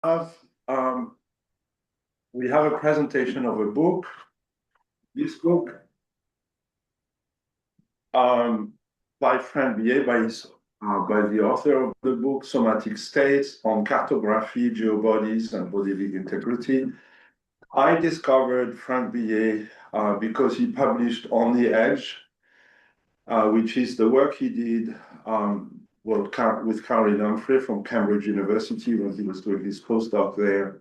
have um, we have a presentation of a book. This book um, by Frank Billet, by the author of the book, Somatic States on Cartography, Geobodies, and Bodily Integrity. I discovered Frank Billet because he published On the Edge, which is the work he did with Caroline Humphrey from Cambridge University when he was doing his postdoc there.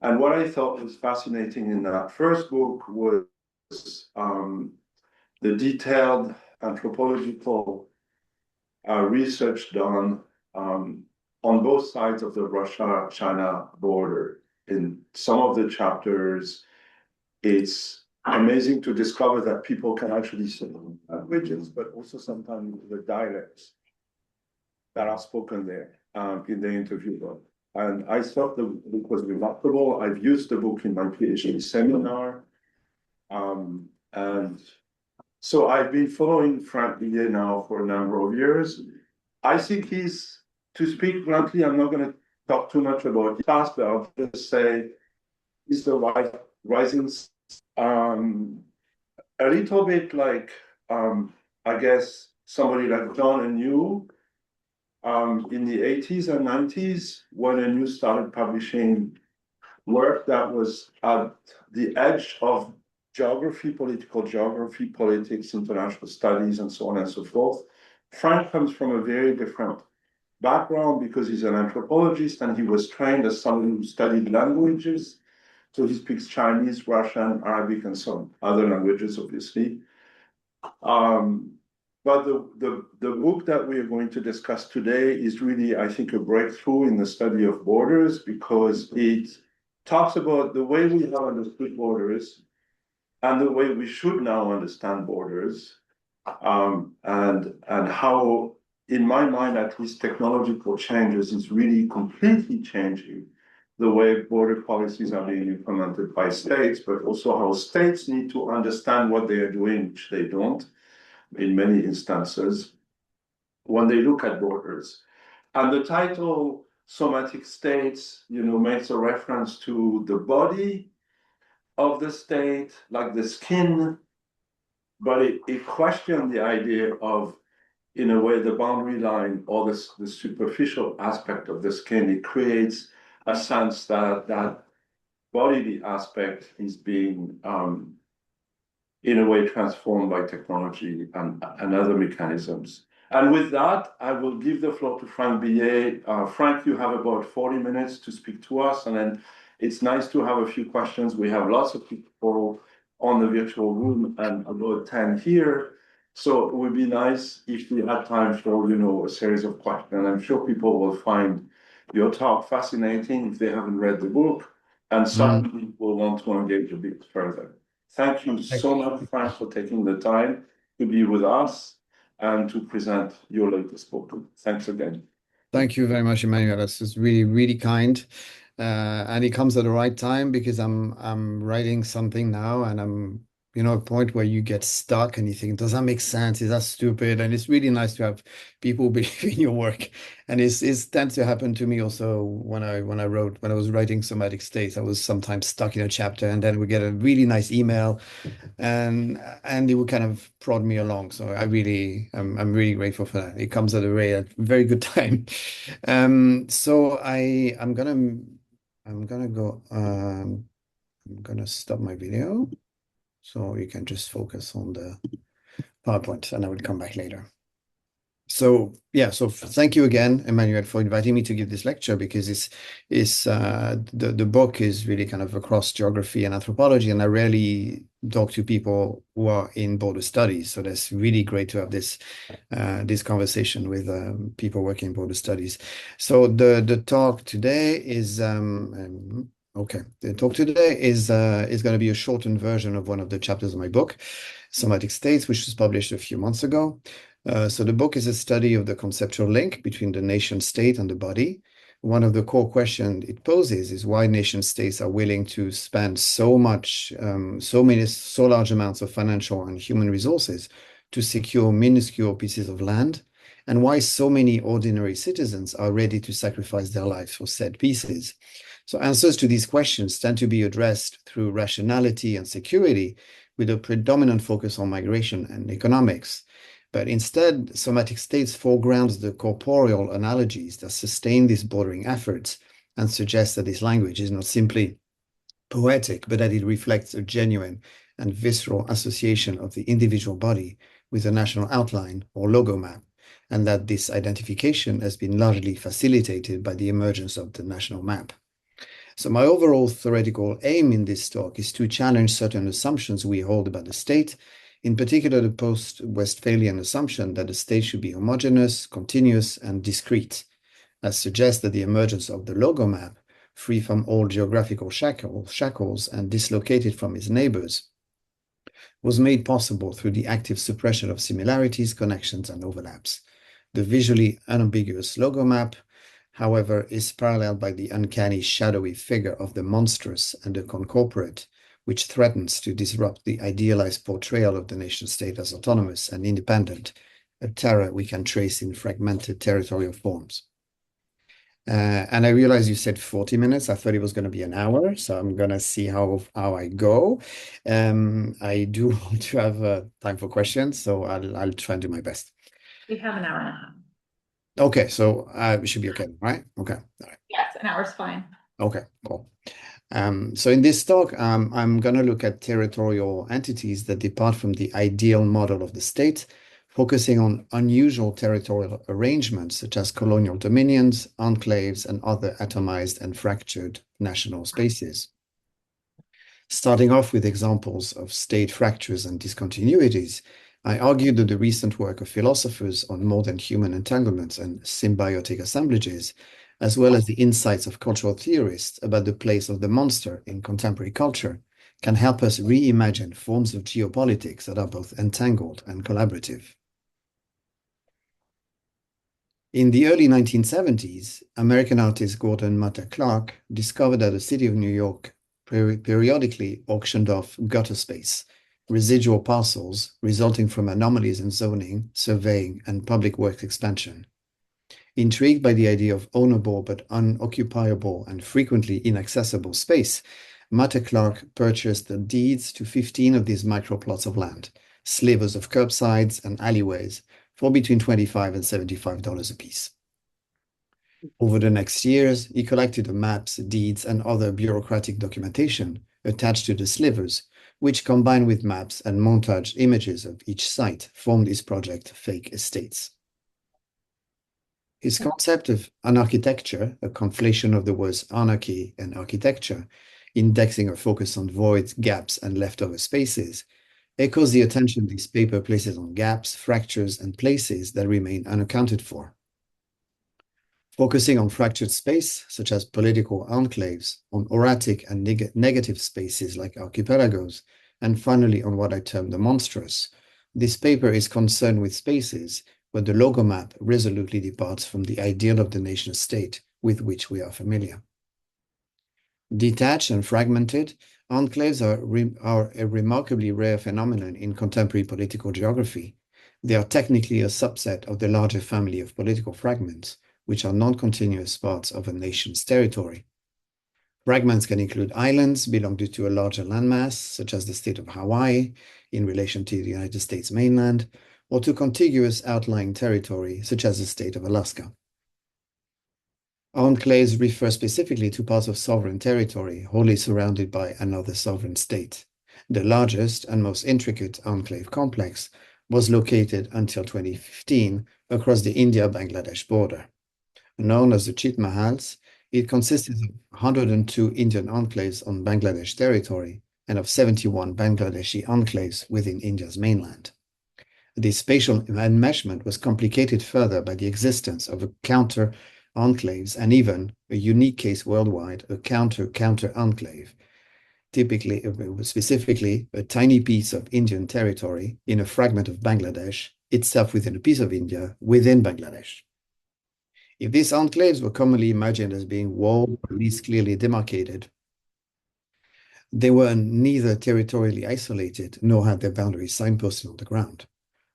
And what I thought was fascinating in that first book was the detailed anthropological research done on both sides of the Russia-China border. In some of the chapters, it's amazing to discover that people can actually say languages, but also sometimes the dialects that are spoken there in the interview book. And I thought the book was remarkable. I've used the book in my PhD seminar. And so I've been following Frank Billet now for a number of years. I think he's, to speak bluntly, I'm not going to talk too much about his past, but I'll just say he's the rising, a little bit like, I guess, somebody like John and you in the 80s and 90s, when you started publishing work that was at the edge of geography, political geography, politics, international studies, and so on and so forth. Frank comes from a very different background because he's an anthropologist and he was trained as someone who studied languages. So he speaks Chinese, Russian, Arabic, and some other languages, obviously. But the book that we are going to discuss today is really, I think, a breakthrough in the study of borders because it talks about the way we have understood borders and the way we should now understand borders, and how, in my mind, at least technological changes is really completely changing the way border policies are being implemented by states, but also how states need to understand what they are doing, which they don't in many instances when they look at borders. And the title Somatic States, makes a reference to the body of the state, like the skin, but it questioned the idea of, in a way, the boundary line or the superficial aspect of the skin. It creates a sense that that bodily aspect is being, in a way, transformed by technology and other mechanisms. And with that, I will give the floor to Frank Billet. Frank, you have about 40 minutes to speak to us, and then it's nice to have a few questions. We have lots of people on the virtual room and about 10 here. So it would be nice if we had time for, a series of questions. I'm sure people will find your talk fascinating if they haven't read the book, and some people will want to engage a bit further. Thank you so much, Frank, for taking the time to be with us and to present your latest book. Thanks again. Thank you very much, Emmanuel. That's just really, really kind. And it comes at the right time because I'm writing something now and I'm, a point where you get stuck and you think, does that make sense? Is that stupid? And it's really nice to have people believe in your work. And it's tends to happen to me also when I was writing Somatic States. I was sometimes stuck in a chapter and then we get a really nice email and it would kind of prod me along. So I'm really grateful for that. It comes at a very good time. So I'm gonna go. I'm gonna stop my video so you can just focus on the PowerPoint, and I will come back later. So yeah, so thank you again, Emmanuel, for inviting me to give this lecture because the book is really kind of across geography and anthropology, and I rarely talk to people who are in border studies. So that's really great to have this conversation with people working in border studies. So the talk today is The talk today is going to be a shortened version of one of the chapters of my book, Somatic States, which was published a few months ago. So the book is a study of the conceptual link between the nation state and the body. One of the core questions it poses is why nation states are willing to spend so large amounts of financial and human resources to secure minuscule pieces of land and why so many ordinary citizens are ready to sacrifice their lives for said pieces. So answers to these questions tend to be addressed through rationality and security, with a predominant focus on migration and economics. But instead, somatic states foregrounds the corporeal analogies that sustain these bordering efforts and suggest that this language is not simply poetic, but that it reflects a genuine and visceral association of the individual body with a national outline or logo map, and that this identification has been largely facilitated by the emergence of the national map. So my overall theoretical aim in this talk is to challenge certain assumptions we hold about the state, in particular the post-Westphalian assumption that the state should be homogeneous, continuous, and discrete, as suggests that the emergence of the logo map, free from all geographical shackles and dislocated from its neighbors, was made possible through the active suppression of similarities, connections, and overlaps. The visually unambiguous logo map, however, is paralleled by the uncanny shadowy figure of the monstrous and the concorporate, which threatens to disrupt the idealized portrayal of the nation-state as autonomous and independent, a terror we can trace in fragmented territorial forms. And I realized you said 40 minutes. I thought it was going to be an hour, so I'm going to see how I go. I do want to have time for questions, so I'll try and do my best. We have an hour and a half. Okay, so we should be okay, right? Okay, all right. Yes, an hour's fine. Okay, cool. So in this talk, I'm going to look at territorial entities that depart from the ideal model of the state, focusing on unusual territorial arrangements such as colonial dominions, enclaves, and other atomized and fractured national spaces. Starting off with examples of state fractures and discontinuities, I argued that the recent work of philosophers on more than human entanglements and symbiotic assemblages, as well as the insights of cultural theorists about the place of the monster in contemporary culture, can help us reimagine forms of geopolitics that are both entangled and collaborative. In the early 1970s, American artist Gordon Matta Clark discovered that the city of New York periodically auctioned off gutter space, residual parcels resulting from anomalies in zoning, surveying, and public works expansion. Intrigued by the idea of ownable but unoccupiable and frequently inaccessible space, Matta Clark purchased the deeds to 15 of these microplots of land, slivers of curbsides and alleyways, for between $25 and $75 apiece. Over the next years, he collected the maps, deeds, and other bureaucratic documentation attached to the slivers, which, combined with maps and montage images of each site, formed his project Fake Estates. His concept of anarchitecture, a conflation of the words anarchy and architecture, indexing a focus on voids, gaps, and leftover spaces, echoes the attention this paper places on gaps, fractures, and places that remain unaccounted for. Focusing on fractured space, such as political enclaves, on erratic and negative spaces like archipelagos, and finally on what I term the monstrous, this paper is concerned with spaces where the logo map resolutely departs from the ideal of the nation-state with which we are familiar. Detached and fragmented, enclaves are a remarkably rare phenomenon in contemporary political geography. They are technically a subset of the larger family of political fragments, which are non-continuous parts of a nation's territory. Fragments can include islands belonging to a larger landmass, such as the state of Hawaii in relation to the United States mainland, or to contiguous outlying territory, such as the state of Alaska. Enclaves refer specifically to parts of sovereign territory wholly surrounded by another sovereign state. The largest and most intricate enclave complex was located until 2015 across the India-Bangladesh border. Known as the Chit Mahals, it consisted of 102 Indian enclaves on Bangladesh territory and of 71 Bangladeshi enclaves within India's mainland. This spatial enmeshment was complicated further by the existence of a counter enclaves and even a unique case worldwide, a counter-counter enclave, specifically a tiny piece of Indian territory in a fragment of Bangladesh, itself within a piece of India within Bangladesh. If these enclaves were commonly imagined as being walled or at least clearly demarcated, they were neither territorially isolated nor had their boundaries signposted on the ground.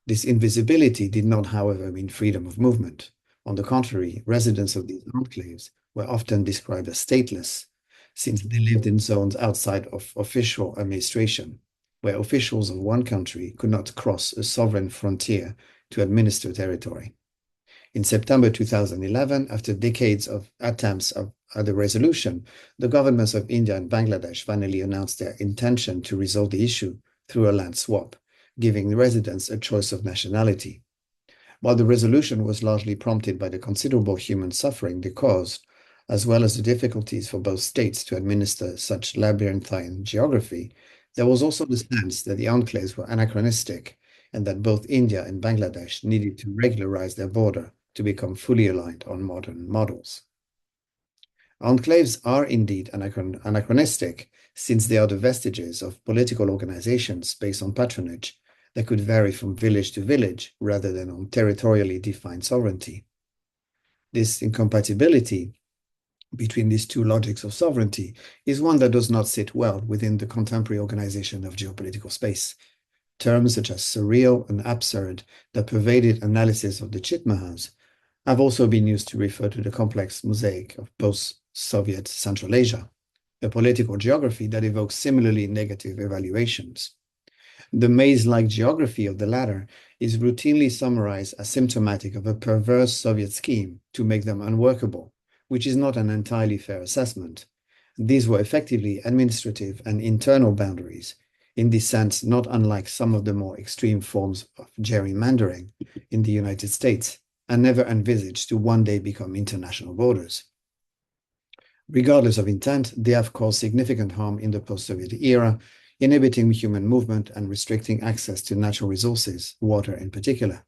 This invisibility did not, however, mean freedom of movement. On the contrary, residents of these enclaves were often described as stateless, since they lived in zones outside of official administration, where officials of one country could not cross a sovereign frontier to administer territory. In September 2011, after decades of attempts at the resolution, the governments of India and Bangladesh finally announced their intention to resolve the issue through a land swap, giving residents a choice of nationality. While the resolution was largely prompted by the considerable human suffering they caused, as well as the difficulties for both states to administer such labyrinthine geography, there was also the sense that the enclaves were anachronistic and that both India and Bangladesh needed to regularize their border to become fully aligned on modern models. Enclaves are indeed anachronistic, since they are the vestiges of political organizations based on patronage that could vary from village to village rather than on territorially defined sovereignty. This incompatibility between these two logics of sovereignty is one that does not sit well within the contemporary organization of geopolitical space. Terms such as surreal and absurd that pervaded analysis of the Chitmahas have also been used to refer to the complex mosaic of post-Soviet Central Asia, a political geography that evokes similarly negative evaluations. The maze-like geography of the latter is routinely summarized as symptomatic of a perverse Soviet scheme to make them unworkable, which is not an entirely fair assessment. These were effectively administrative and internal boundaries, in this sense not unlike some of the more extreme forms of gerrymandering in the United States, and never envisaged to one day become international borders. Regardless of intent, they have caused significant harm in the post-Soviet era, inhibiting human movement and restricting access to natural resources, water in particular.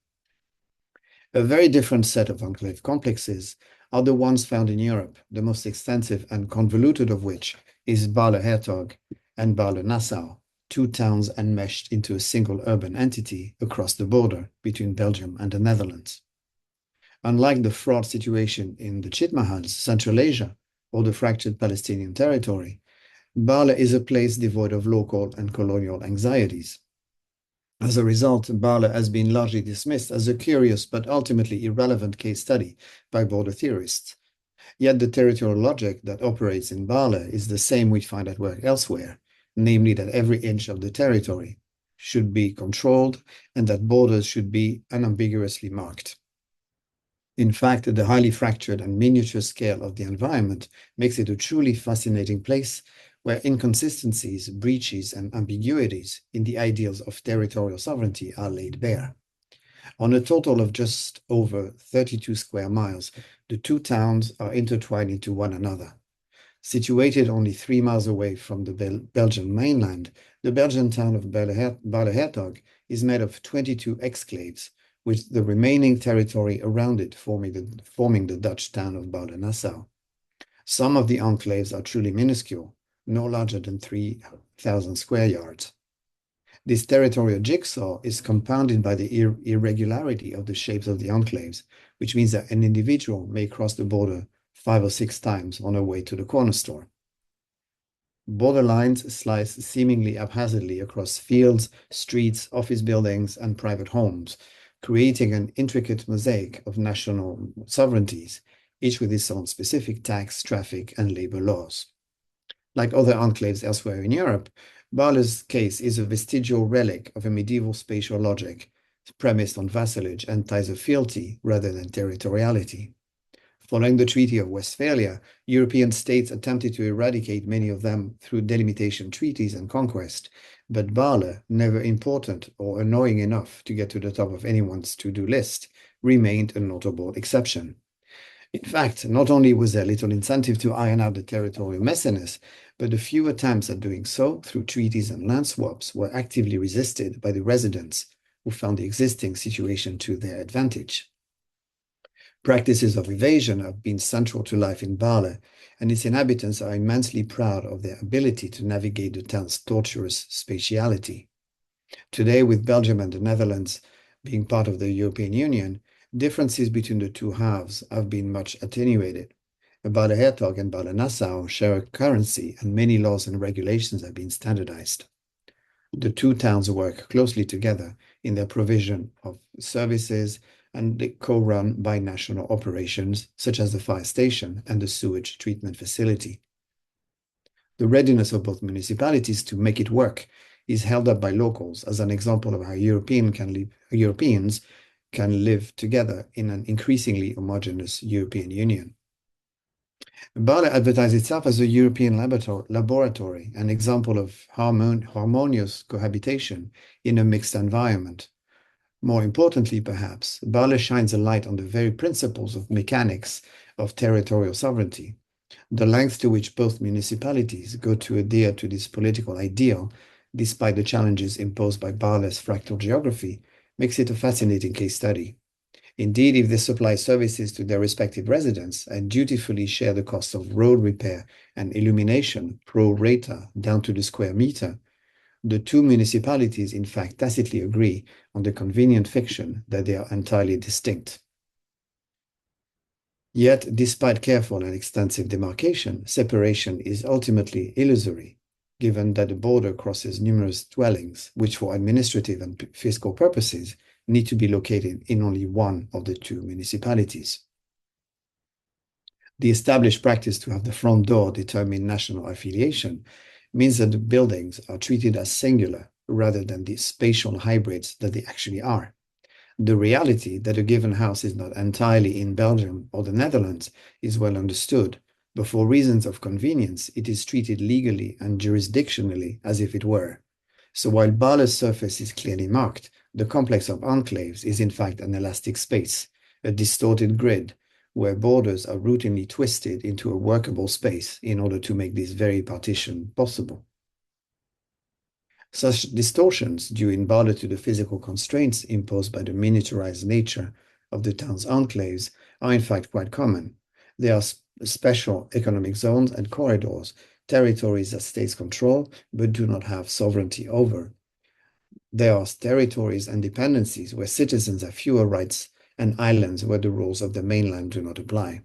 A very different set of enclave complexes are the ones found in Europe, the most extensive and convoluted of which is Baarle-Hertog and Baarle-Nassau, two towns enmeshed into a single urban entity across the border between Belgium and the Netherlands. Unlike the fraught situation in the Chitmahals, Central Asia, or the fractured Palestinian territory, Baarle is a place devoid of local and colonial anxieties. As a result, Baarle has been largely dismissed as a curious but ultimately irrelevant case study by border theorists. Yet the territorial logic that operates in Baarle is the same we find at work elsewhere, namely that every inch of the territory should be controlled and that borders should be unambiguously marked. In fact, the highly fractured and miniature scale of the environment makes it a truly fascinating place where inconsistencies, breaches, and ambiguities in the ideals of territorial sovereignty are laid bare. On a total of just over 32 square miles, the two towns are intertwined into one another. Situated only 3 miles away from the Belgian mainland, the Belgian town of Baarle-Hertog is made of 22 exclaves, with the remaining territory around it forming the Dutch town of Baarle-Nassau. Some of the enclaves are truly minuscule, no larger than 3,000 square yards. This territorial jigsaw is compounded by the irregularity of the shapes of the enclaves, which means that an individual may cross the border 5 or 6 times on her way to the corner store. Border lines slice seemingly haphazardly across fields, streets, office buildings, and private homes, creating an intricate mosaic of national sovereignties, each with its own specific tax, traffic, and labor laws. Like other enclaves elsewhere in Europe, Baarle's case is a vestigial relic of a medieval spatial logic premised on vassalage and ties of fealty rather than territoriality. Following the Treaty of Westphalia, European states attempted to eradicate many of them through delimitation treaties and conquest, but Baarle, never important or annoying enough to get to the top of anyone's to-do list, remained a notable exception. In fact, not only was there little incentive to iron out the territorial messiness, but the few attempts at doing so through treaties and land swaps were actively resisted by the residents, who found the existing situation to their advantage. Practices of evasion have been central to life in Baarle, and its inhabitants are immensely proud of their ability to navigate the town's tortuous spatiality. Today, with Belgium and the Netherlands being part of the European Union, differences between the two halves have been much attenuated. Baarle-Hertog and Baarle-Nassau share a currency, and many laws and regulations have been standardized. The two towns work closely together in their provision of services and co-run by national operations, such as the fire station and the sewage treatment facility. The readiness of both municipalities to make it work is held up by locals as an example of how Europeans can live together in an increasingly homogeneous European Union. Bâle advertised itself as a European laboratory, an example of harmonious cohabitation in a mixed environment. More importantly, perhaps, Bâle shines a light on the very principles of mechanics of territorial sovereignty. The length to which both municipalities go to adhere to this political ideal, despite the challenges imposed by Bâle's fractal geography, makes it a fascinating case study. Indeed, if they supply services to their respective residents and dutifully share the cost of road repair and illumination pro rata down to the square meter, the two municipalities in fact tacitly agree on the convenient fiction that they are entirely distinct. Yet, despite careful and extensive demarcation, separation is ultimately illusory, given that the border crosses numerous dwellings, which for administrative and fiscal purposes need to be located in only one of the two municipalities. The established practice to have the front door determine national affiliation means that the buildings are treated as singular rather than the spatial hybrids that they actually are. The reality that a given house is not entirely in Belgium or the Netherlands is well understood, but for reasons of convenience, it is treated legally and jurisdictionally as if it were. So while Bâle's surface is clearly marked, the complex of enclaves is in fact an elastic space, a distorted grid, where borders are routinely twisted into a workable space in order to make this very partition possible. Such distortions, due in Bâle to the physical constraints imposed by the miniaturized nature of the town's enclaves, are in fact quite common. There are special economic zones and corridors, territories that states control but do not have sovereignty over. There are territories and dependencies where citizens have fewer rights and islands where the rules of the mainland do not apply.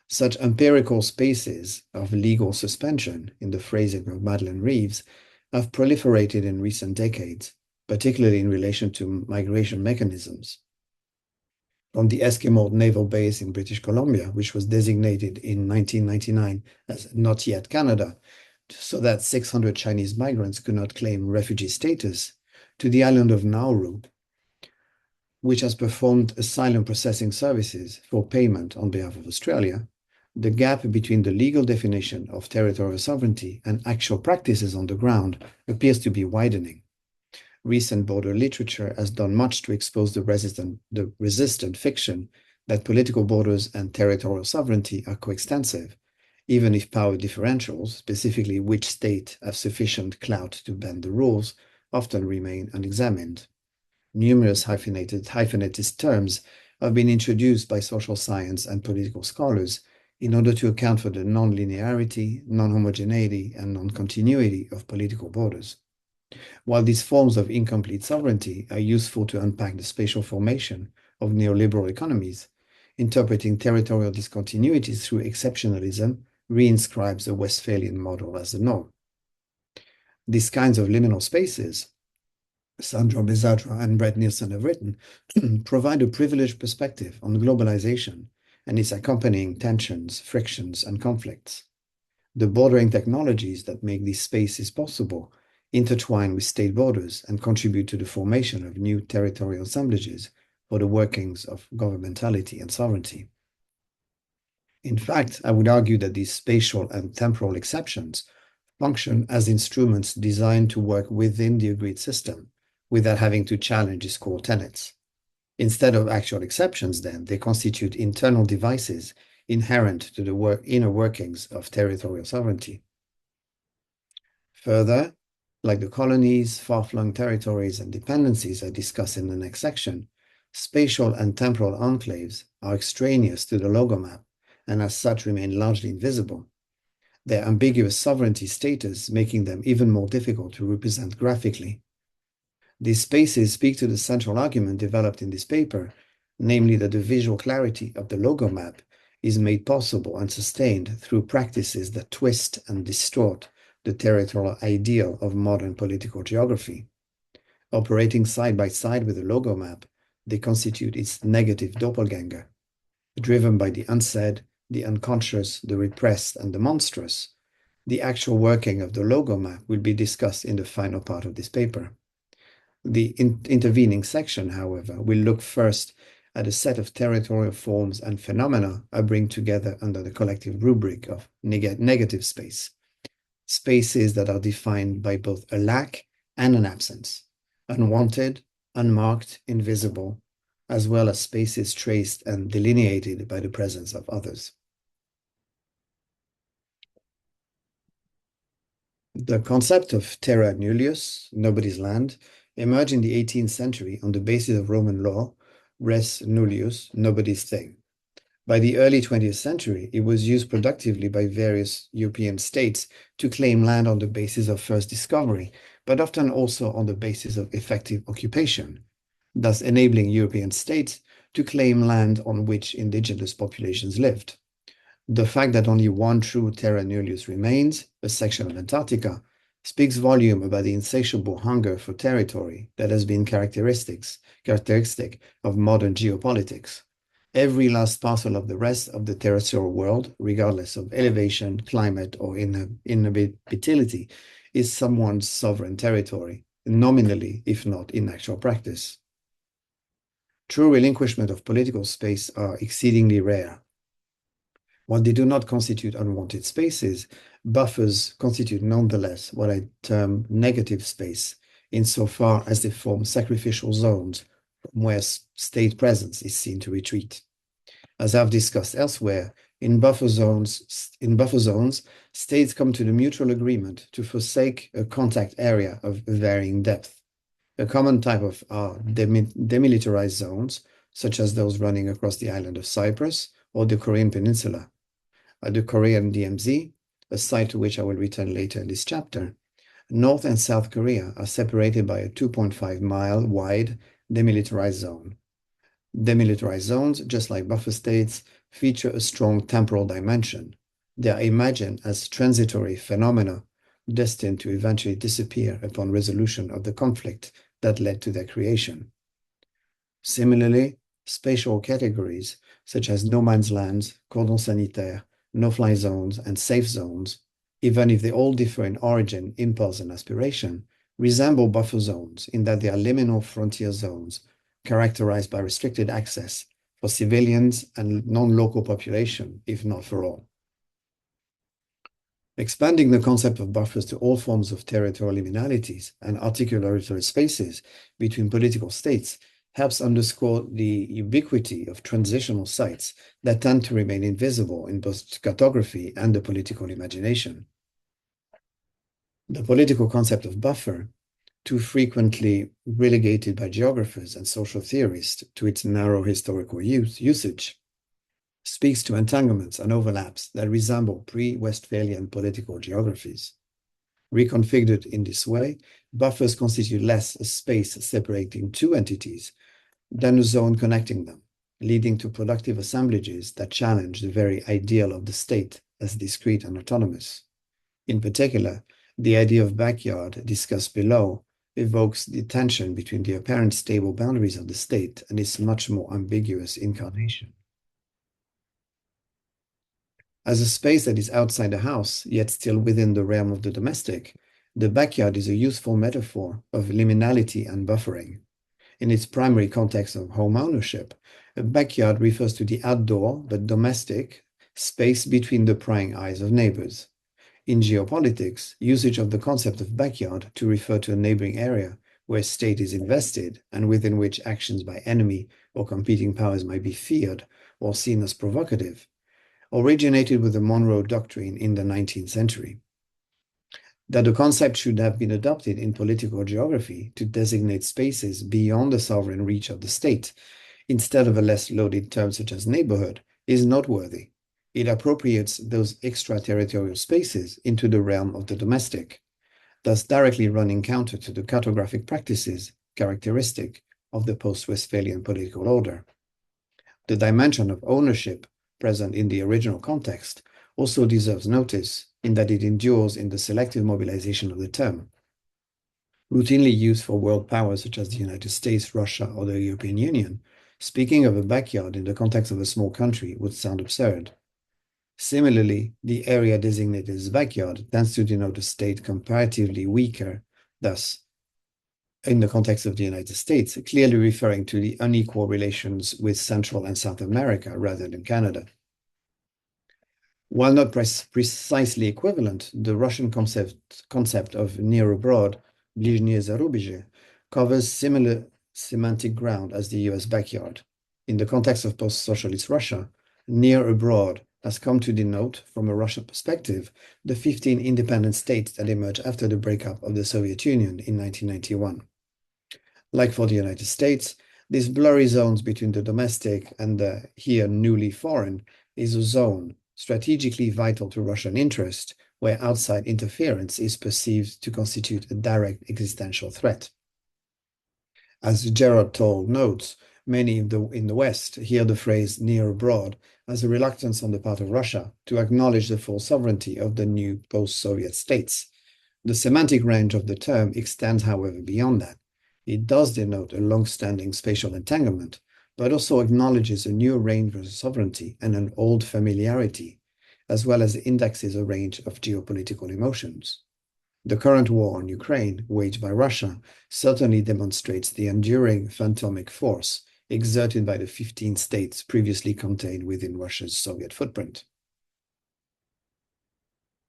Such empirical spaces of legal suspension, in the phrasing of Madeleine Reeves, have proliferated in recent decades, particularly in relation to migration mechanisms. From the Eskimo naval base in British Columbia, which was designated in 1999 as not yet Canada, so that 600 Chinese migrants could not claim refugee status, to the island of Nauru, which has performed asylum processing services for payment on behalf of Australia, the gap between the legal definition of territorial sovereignty and actual practices on the ground appears to be widening. Recent border literature has done much to expose the resistant fiction that political borders and territorial sovereignty are coextensive, even if power differentials, specifically which state have sufficient clout to bend the rules, often remain unexamined. Numerous hyphenatist terms have been introduced by social science and political scholars in order to account for the non-linearity, non-homogeneity, and non-continuity of political borders. While these forms of incomplete sovereignty are useful to unpack the spatial formation of neoliberal economies, interpreting territorial discontinuities through exceptionalism reinscribes the Westphalian model as the norm. These kinds of liminal spaces, Sandro Bessadra and Brett Nielsen have written, provide a privileged perspective on globalization and its accompanying tensions, frictions, and conflicts. The bordering technologies that make these spaces possible intertwine with state borders and contribute to the formation of new territorial assemblages for the workings of governmentality and sovereignty. In fact, I would argue that these spatial and temporal exceptions function as instruments designed to work within the agreed system without having to challenge its core tenets. Instead of actual exceptions, then, they constitute internal devices inherent to the inner workings of territorial sovereignty. Further, like the colonies, far-flung territories, and dependencies I discuss in the next section, spatial and temporal enclaves are extraneous to the logo map and as such remain largely invisible, their ambiguous sovereignty status making them even more difficult to represent graphically. These spaces speak to the central argument developed in this paper, namely that the visual clarity of the logo map is made possible and sustained through practices that twist and distort the territorial ideal of modern political geography. Operating side by side with the logo map, they constitute its negative doppelganger. Driven by the unsaid, the unconscious, the repressed, and the monstrous, the actual working of the logo map will be discussed in the final part of this paper. The intervening section, however, will look first at a set of territorial forms and phenomena I bring together under the collective rubric of negative space. Spaces that are defined by both a lack and an absence, unwanted, unmarked, invisible, as well as spaces traced and delineated by the presence of others. The concept of terra nullius, nobody's land, emerged in the 18th century on the basis of Roman law, res nullius, nobody's thing. By the early 20th century, it was used productively by various European states to claim land on the basis of first discovery, but often also on the basis of effective occupation, thus enabling European states to claim land on which indigenous populations lived. The fact that only one true terra nullius remains, a section of Antarctica, speaks volume about the insatiable hunger for territory that has been characteristic of modern geopolitics. Every last parcel of the rest of the terrestrial world, regardless of elevation, climate, or inhabitability, is someone's sovereign territory, nominally, if not in actual practice. True relinquishment of political space are exceedingly rare. While they do not constitute unwanted spaces, buffers constitute nonetheless what I term negative space, insofar as they form sacrificial zones from where state presence is seen to retreat. As I've discussed elsewhere, in buffer zones, states come to the mutual agreement to forsake a contact area of varying depth. A common type of demilitarized zones, such as those running across the island of Cyprus or the Korean Peninsula. At the Korean DMZ, a site to which I will return later in this chapter, North and South Korea are separated by a 2.5-mile wide demilitarized zone. Demilitarized zones, just like buffer states, feature a strong temporal dimension. They are imagined as transitory phenomena destined to eventually disappear upon resolution of the conflict that led to their creation. Similarly, spatial categories such as no man's lands, cordon sanitaire, no-fly zones, and safe zones, even if they all differ in origin, impulse, and aspiration, resemble buffer zones in that they are liminal frontier zones characterized by restricted access for civilians and non-local population, if not for all. Expanding the concept of buffers to all forms of territorial liminalities and articulatory spaces between political states helps underscore the ubiquity of transitional sites that tend to remain invisible in both cartography and the political imagination. The political concept of buffer, too frequently relegated by geographers and social theorists to its narrow historical usage, speaks to entanglements and overlaps that resemble pre-Westphalian political geographies. Reconfigured in this way, buffers constitute less a space separating two entities than a zone connecting them, leading to productive assemblages that challenge the very ideal of the state as discrete and autonomous. In particular, the idea of backyard discussed below evokes the tension between the apparent stable boundaries of the state and its much more ambiguous incarnation. As a space that is outside the house, yet still within the realm of the domestic, the backyard is a useful metaphor of liminality and buffering. In its primary context of home ownership, a backyard refers to the outdoor but domestic space between the prying eyes of neighbors. In geopolitics, usage of the concept of backyard to refer to a neighboring area where state is invested and within which actions by enemy or competing powers might be feared or seen as provocative, originated with the Monroe Doctrine in the 19th century. That the concept should have been adopted in political geography to designate spaces beyond the sovereign reach of the state, instead of a less loaded term such as neighborhood, is noteworthy. It appropriates those extraterritorial spaces into the realm of the domestic, thus directly running counter to the cartographic practices characteristic of the post-Westphalian political order. The dimension of ownership present in the original context also deserves notice in that it endures in the selective mobilization of the term. routinely used for world powers such as the United States, Russia, or the European Union, speaking of a backyard in the context of a small country would sound absurd. Similarly, the area designated as backyard tends to denote a state comparatively weaker, thus, in the context of the United States, clearly referring to the unequal relations with Central and South America rather than Canada. While not precisely equivalent, the Russian concept of near abroad, ближнее зарубежье, covers similar semantic ground as the US backyard. In the context of post-socialist Russia, near abroad has come to denote, from a Russian perspective, the 15 independent states that emerged after the breakup of the Soviet Union in 1991. Like for the United States, these blurry zones between the domestic and the here newly foreign is a zone strategically vital to Russian interest, where outside interference is perceived to constitute a direct existential threat. As Gerard Toll notes, many in the West hear the phrase near abroad as a reluctance on the part of Russia to acknowledge the full sovereignty of the new post-Soviet states. The semantic range of the term extends, however, beyond that. It does denote a long-standing spatial entanglement, but also acknowledges a new range of sovereignty and an old familiarity, as well as indexes a range of geopolitical emotions. The current war on Ukraine, waged by Russia, certainly demonstrates the enduring phantomic force exerted by the 15 states previously contained within Russia's Soviet footprint.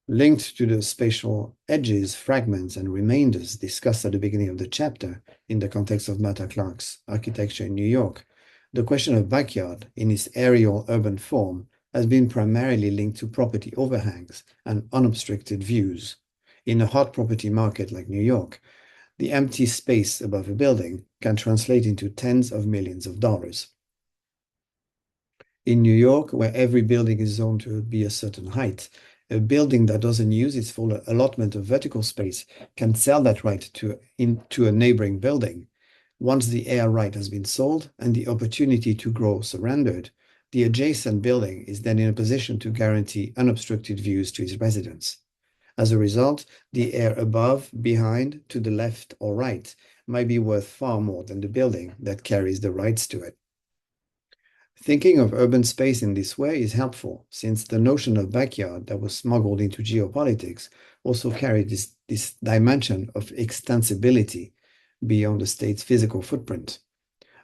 Linked to the spatial edges, fragments, and remainders discussed at the beginning of the chapter in the context of Martha Clark's architecture in New York, the question of backyard in its aerial urban form has been primarily linked to property overhangs and unobstructed views. In a hot property market like New York, the empty space above a building can translate into tens of millions of dollars. In New York, where every building is zoned to be a certain height, a building that doesn't use its full allotment of vertical space can sell that right to a neighboring building. Once the air right has been sold and the opportunity to grow surrendered, the adjacent building is then in a position to guarantee unobstructed views to its residents. As a result, the air above, behind, to the left or right might be worth far more than the building that carries the rights to it. Thinking of urban space in this way is helpful, since the notion of backyard that was smuggled into geopolitics also carried this dimension of extensibility beyond the state's physical footprint.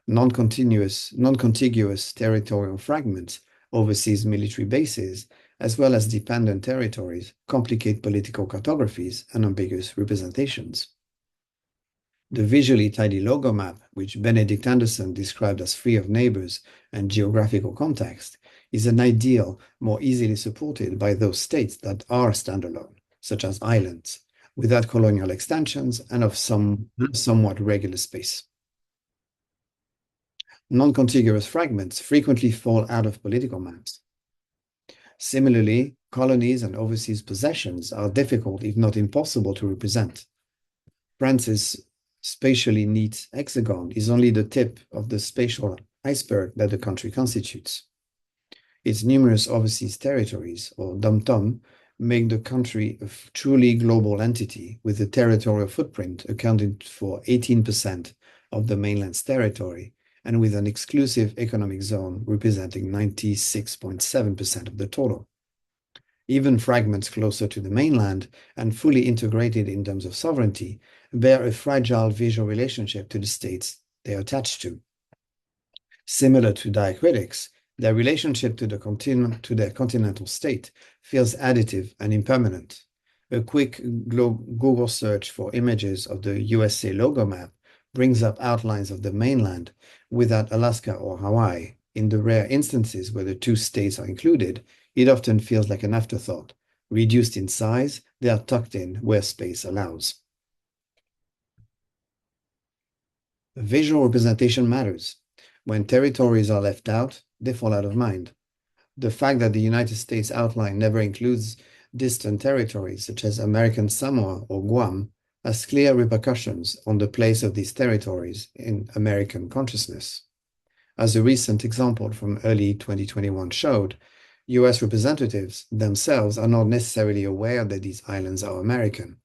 Non-contiguous territorial fragments, overseas military bases, as well as dependent territories, complicate political cartographies and ambiguous representations. The visually tidy logo map, which Benedict Anderson described as free of neighbors and geographical context, is an ideal more easily supported by those states that are standalone, such as islands, without colonial extensions and of somewhat regular space. Non-contiguous fragments frequently fall out of political maps. Similarly, colonies and overseas possessions are difficult, if not impossible, to represent. France's spatially neat hexagon is only the tip of the spatial iceberg that the country constitutes. Its numerous overseas territories, or dom-tom, make the country a truly global entity with a territorial footprint accounting for 18% of the mainland's territory and with an exclusive economic zone representing 96.7% of the total. Even fragments closer to the mainland and fully integrated in terms of sovereignty bear a fragile visual relationship to the states they are attached to. Similar to diacritics, their relationship to their continental state feels additive and impermanent. A quick Google search for images of the USA logo map brings up outlines of the mainland without Alaska or Hawaii. In the rare instances where the two states are included, it often feels like an afterthought. Reduced in size, they are tucked in where space allows. Visual representation matters. When territories are left out, they fall out of mind. The fact that the United States outline never includes distant territories such as American Samoa or Guam has clear repercussions on the place of these territories in American consciousness. As a recent example from early 2021 showed, US representatives themselves are not necessarily aware that these islands are American.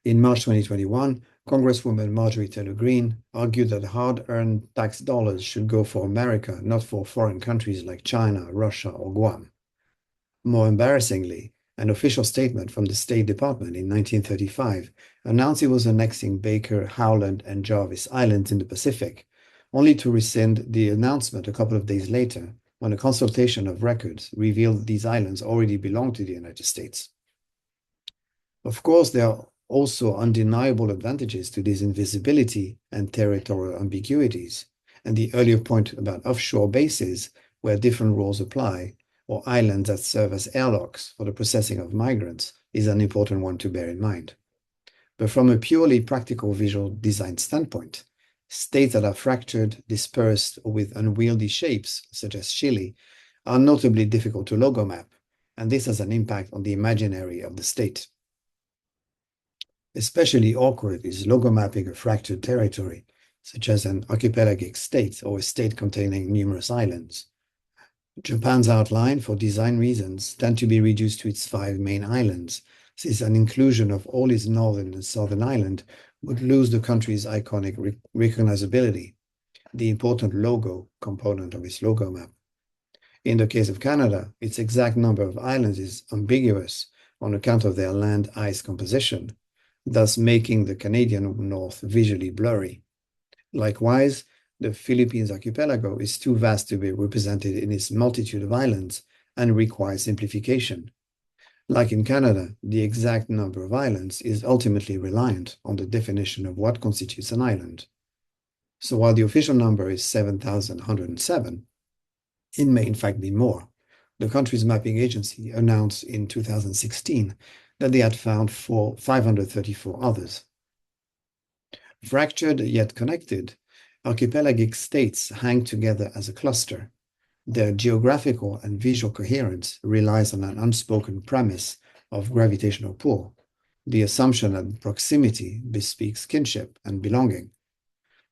In March 2021, Congresswoman Marjorie Taylor Greene argued that hard-earned tax dollars should go for America, not for foreign countries like China, Russia, or Guam. More embarrassingly, an official statement from the State Department in 1935 announced it was annexing Baker, Howland, and Jarvis Islands in the Pacific, only to rescind the announcement a couple of days later when a consultation of records revealed these islands already belonged to the United States. Of course, there are also undeniable advantages to this invisibility and territorial ambiguities, and the earlier point about offshore bases where different rules apply, or islands that serve as airlocks for the processing of migrants, is an important one to bear in mind. But from a purely practical visual design standpoint, states that are fractured, dispersed, or with unwieldy shapes, such as Chile, are notably difficult to logo map, and this has an impact on the imaginary of the state. Especially awkward is logo mapping a fractured territory, such as an archipelagic state or a state containing numerous islands. Japan's outline, for design reasons, tend to be reduced to its 5 main islands, since an inclusion of all its northern and southern islands would lose the country's iconic recognizability, the important logo component of its logo map. In the case of Canada, its exact number of islands is ambiguous on account of their land-ice composition, thus making the Canadian North visually blurry. Likewise, the Philippines archipelago is too vast to be represented in its multitude of islands and requires simplification. Like in Canada, the exact number of islands is ultimately reliant on the definition of what constitutes an island. So while the official number is 7,107, it may in fact be more. The country's mapping agency announced in 2016 that they had found 534 others. Fractured yet connected, archipelagic states hang together as a cluster. Their geographical and visual coherence relies on an unspoken premise of gravitational pull, the assumption that proximity bespeaks kinship and belonging.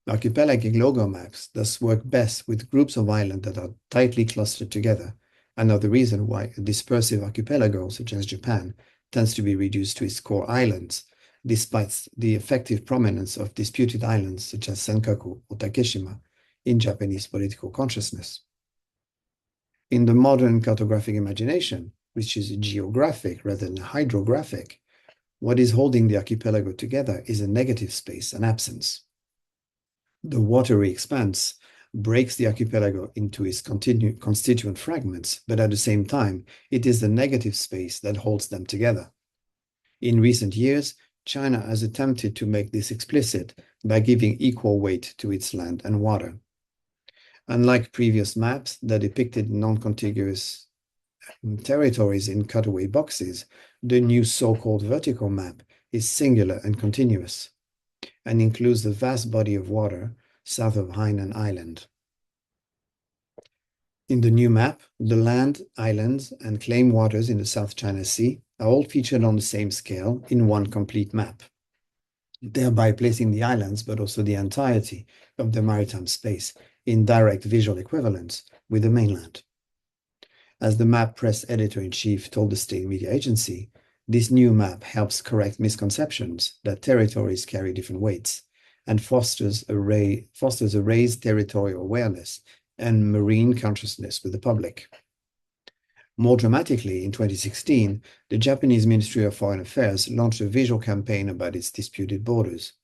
Archipelagic logo maps thus work best with groups of islands that are tightly clustered together, another reason why a dispersive archipelago, such as Japan, tends to be reduced to its core islands, despite the effective prominence of disputed islands such as Senkaku or Takeshima in Japanese political consciousness. In the modern cartographic imagination, which is geographic rather than hydrographic, what is holding the archipelago together is a negative space, an absence. The watery expanse breaks the archipelago into its constituent fragments, but at the same time, it is the negative space that holds them together. In recent years, China has attempted to make this explicit by giving equal weight to its land and water. Unlike previous maps that depicted non-contiguous territories in cutaway boxes, the new so-called vertical map is singular and continuous, and includes the vast body of water south of Hainan Island. In the new map, the land, islands, and claimed waters in the South China Sea are all featured on the same scale in one complete map, thereby placing the islands, but also the entirety of the maritime space, in direct visual equivalence with the mainland. As the map press editor-in-chief told the state media agency, this new map helps correct misconceptions that territories carry different weights and fosters a raised territorial awareness and marine consciousness with the public. More dramatically, in 2016, the Japanese Ministry of Foreign Affairs launched a visual campaign about its disputed borders.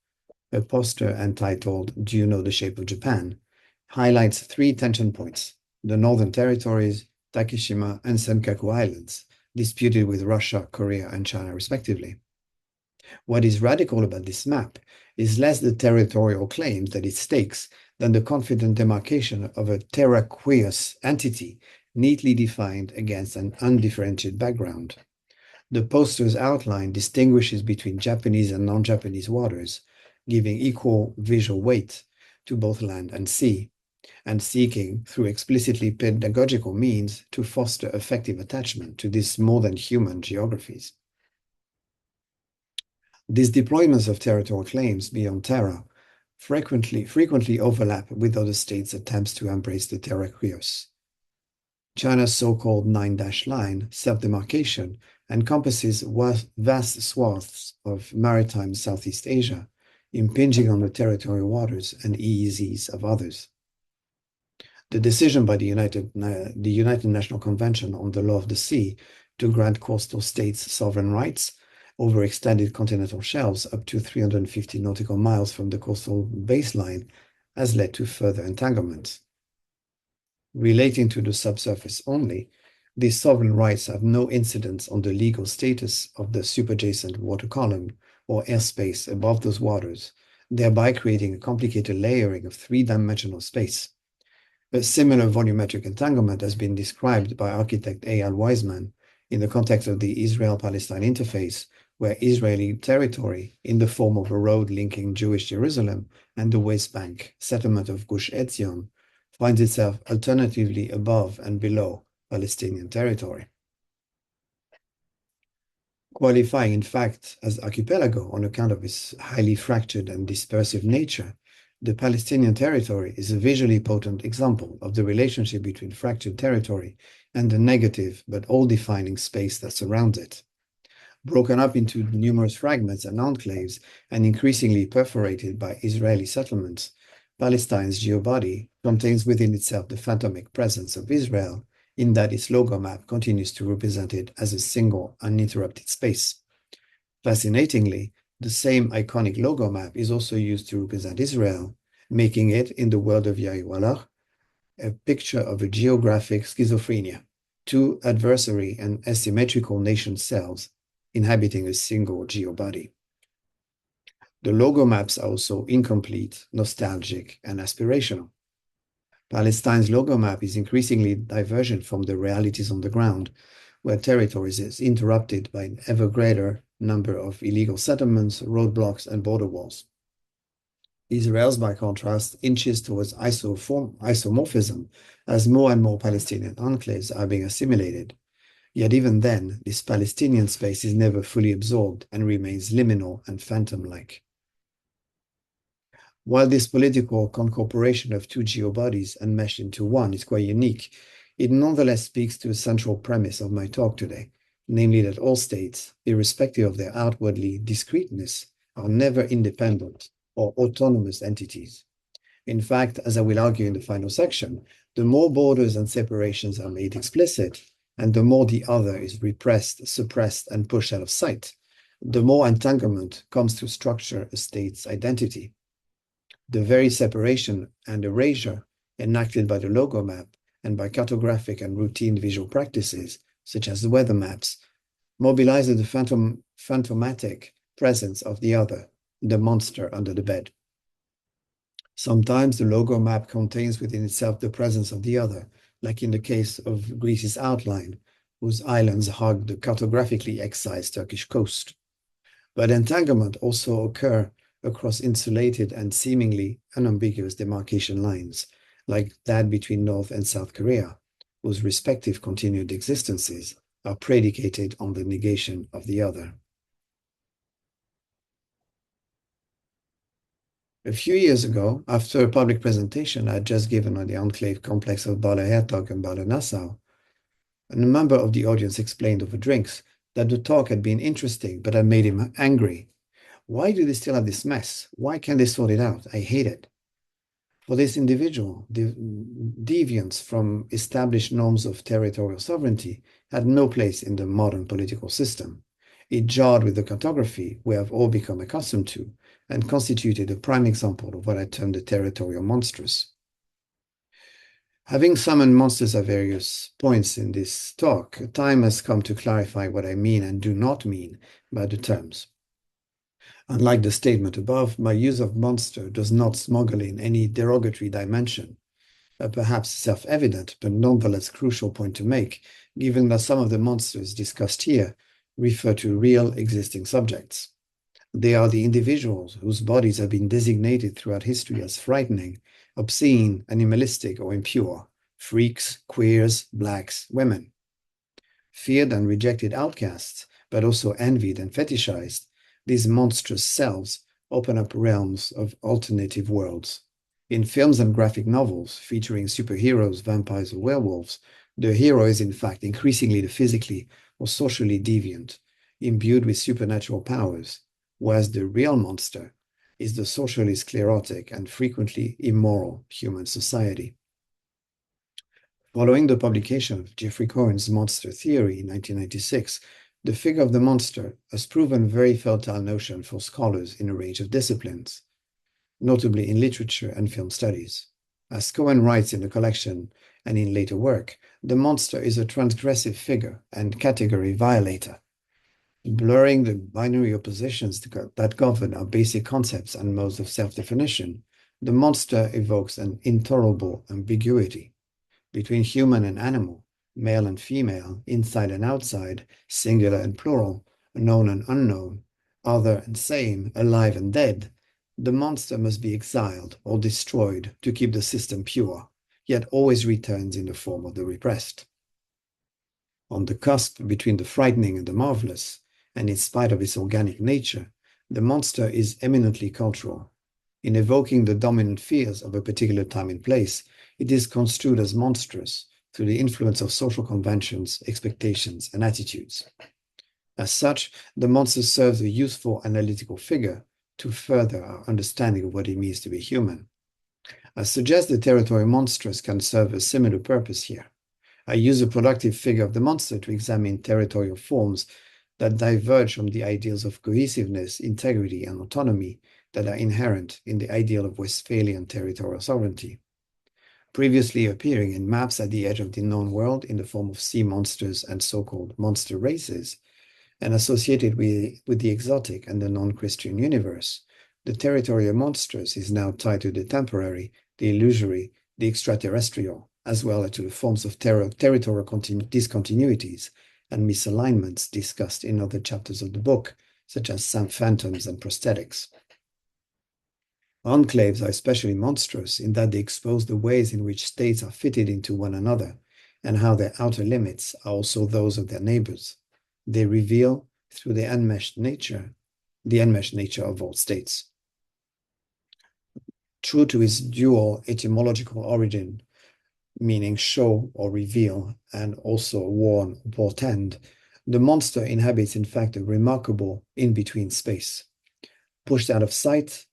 A poster entitled "Do You Know the Shape of Japan?" highlights 3 tension points: the Northern Territories, Takeshima, and Senkaku Islands, disputed with Russia, Korea, and China respectively. What is radical about this map is less the territorial claims that it stakes than the confident demarcation of a terraqueous entity neatly defined against an undifferentiated background. The poster's outline distinguishes between Japanese and non-Japanese waters, giving equal visual weight to both land and sea, and seeking, through explicitly pedagogical means, to foster effective attachment to these more than human geographies. These deployments of territorial claims beyond terra frequently overlap with other states' attempts to embrace the terraqueous. China's so-called 9-dash line, self-demarcation, encompasses vast swaths of maritime Southeast Asia, impinging on the territorial waters and EEZs of others. The decision by the United National Convention on the Law of the Sea to grant coastal states sovereign rights over extended continental shelves up to 350 nautical miles from the coastal baseline has led to further entanglements. Relating to the subsurface only, these sovereign rights have no incidence on the legal status of the superjacent water column or airspace above those waters, thereby creating a complicated layering of three-dimensional space. A similar volumetric entanglement has been described by architect A.L. Wiseman in the context of the Israel-Palestine interface, where Israeli territory, in the form of a road linking Jewish Jerusalem and the West Bank settlement of Gush Etzion, finds itself alternatively above and below Palestinian territory. Qualifying, in fact, as archipelago on account of its highly fractured and dispersive nature, the Palestinian territory is a visually potent example of the relationship between fractured territory and the negative but all-defining space that surrounds it. Broken up into numerous fragments and enclaves and increasingly perforated by Israeli settlements, Palestine's geobody contains within itself the phantomic presence of Israel, in that its logo map continues to represent it as a single, uninterrupted space. Fascinatingly, the same iconic logo map is also used to represent Israel, making it, in the world of Yair Walach, a picture of a geographic schizophrenia, two adversary and asymmetrical nation cells inhabiting a single geobody. The logo maps are also incomplete, nostalgic, and aspirational. Palestine's logo map is increasingly divergent from the realities on the ground, where territories is interrupted by an ever greater number of illegal settlements, roadblocks, and border walls. Israel's, by contrast, inches towards isomorphism as more and more Palestinian enclaves are being assimilated. Yet even then, this Palestinian space is never fully absorbed and remains liminal and phantom-like. While this political concorporation of two geobodies enmeshed into one is quite unique, it nonetheless speaks to a central premise of my talk today, namely that all states, irrespective of their outwardly discreteness, are never independent or autonomous entities. In fact, as I will argue in the final section, the more borders and separations are made explicit, and the more the other is repressed, suppressed, and pushed out of sight, the more entanglement comes to structure a state's identity. The very separation and erasure enacted by the logo map and by cartographic and routine visual practices, such as the weather maps, mobilizes the phantomatic presence of the other, the monster under the bed. Sometimes the logo map contains within itself the presence of the other, like in the case of Greece's outline, whose islands hug the cartographically excised Turkish coast. But entanglement also occurs across insulated and seemingly unambiguous demarcation lines, like that between North and South Korea, whose respective continued existences are predicated on the negation of the other. A few years ago, after a public presentation I had just given on the enclave complex of Bala Hertog and Bala Nassau, a member of the audience explained over drinks that the talk had been interesting, but had made him angry. Why do they still have this mess? Why can't they sort it out? I hate it. For this individual, the deviance from established norms of territorial sovereignty had no place in the modern political system. It jarred with the cartography we have all become accustomed to, and constituted a prime example of what I term the territorial monstrous. Having summoned monsters at various points in this talk, time has come to clarify what I mean and do not mean by the terms. Unlike the statement above, my use of monster does not smuggle in any derogatory dimension, a perhaps self-evident but nonetheless crucial point to make, given that some of the monsters discussed here refer to real existing subjects. They are the individuals whose bodies have been designated throughout history as frightening, obscene, animalistic, or impure: freaks, queers, blacks, women. Feared and rejected outcasts, but also envied and fetishized, these monstrous selves open up realms of alternative worlds. In films and graphic novels featuring superheroes, vampires, or werewolves, The hero is, in fact, increasingly the physically or socially deviant, imbued with supernatural powers, whereas the real monster is the socially sclerotic and frequently immoral human society. Following the publication of Jeffrey Cohen's monster theory in 1996, the figure of the monster has proven a very fertile notion for scholars in a range of disciplines, notably in literature and film studies. As Cohen writes in the collection and in later work, the monster is a transgressive figure and category violator, blurring the binary oppositions that govern our basic concepts and modes of self-definition. The monster evokes an intolerable ambiguity between human and animal, male and female, inside and outside, singular and plural, known and unknown, other and same, alive and dead. The monster must be exiled or destroyed to keep the system pure, yet always returns in the form of the repressed. On the cusp between the frightening and the marvelous, and in spite of its organic nature, the monster is eminently cultural. In evoking the dominant fears of a particular time and place, it is construed as monstrous through the influence of social conventions, expectations, and attitudes. As such, the monster serves a useful analytical figure to further our understanding of what it means to be human. I suggest the territorial monstrous can serve a similar purpose here. I use a productive figure of the monster to examine territorial forms that diverge from the ideals of cohesiveness, integrity, and autonomy that are inherent in the ideal of Westphalian territorial sovereignty. Previously appearing in maps at the edge of the known world in the form of sea monsters and so-called monster races, and associated with the exotic and the non-Christian universe, the territorial monstrous is now tied to the temporary, the illusory, the extraterrestrial, as well as to the forms of territorial discontinuities and misalignments discussed in other chapters of the book, such as phantoms and prosthetics. Enclaves are especially monstrous in that they expose the ways in which states are fitted into one another and how their outer limits are also those of their neighbors. They reveal, through the enmeshed nature of all states. True to its dual etymological origin, meaning show or reveal, and also warn or portend, the monster inhabits, in fact, a remarkable in-between space. Pushed out of sight,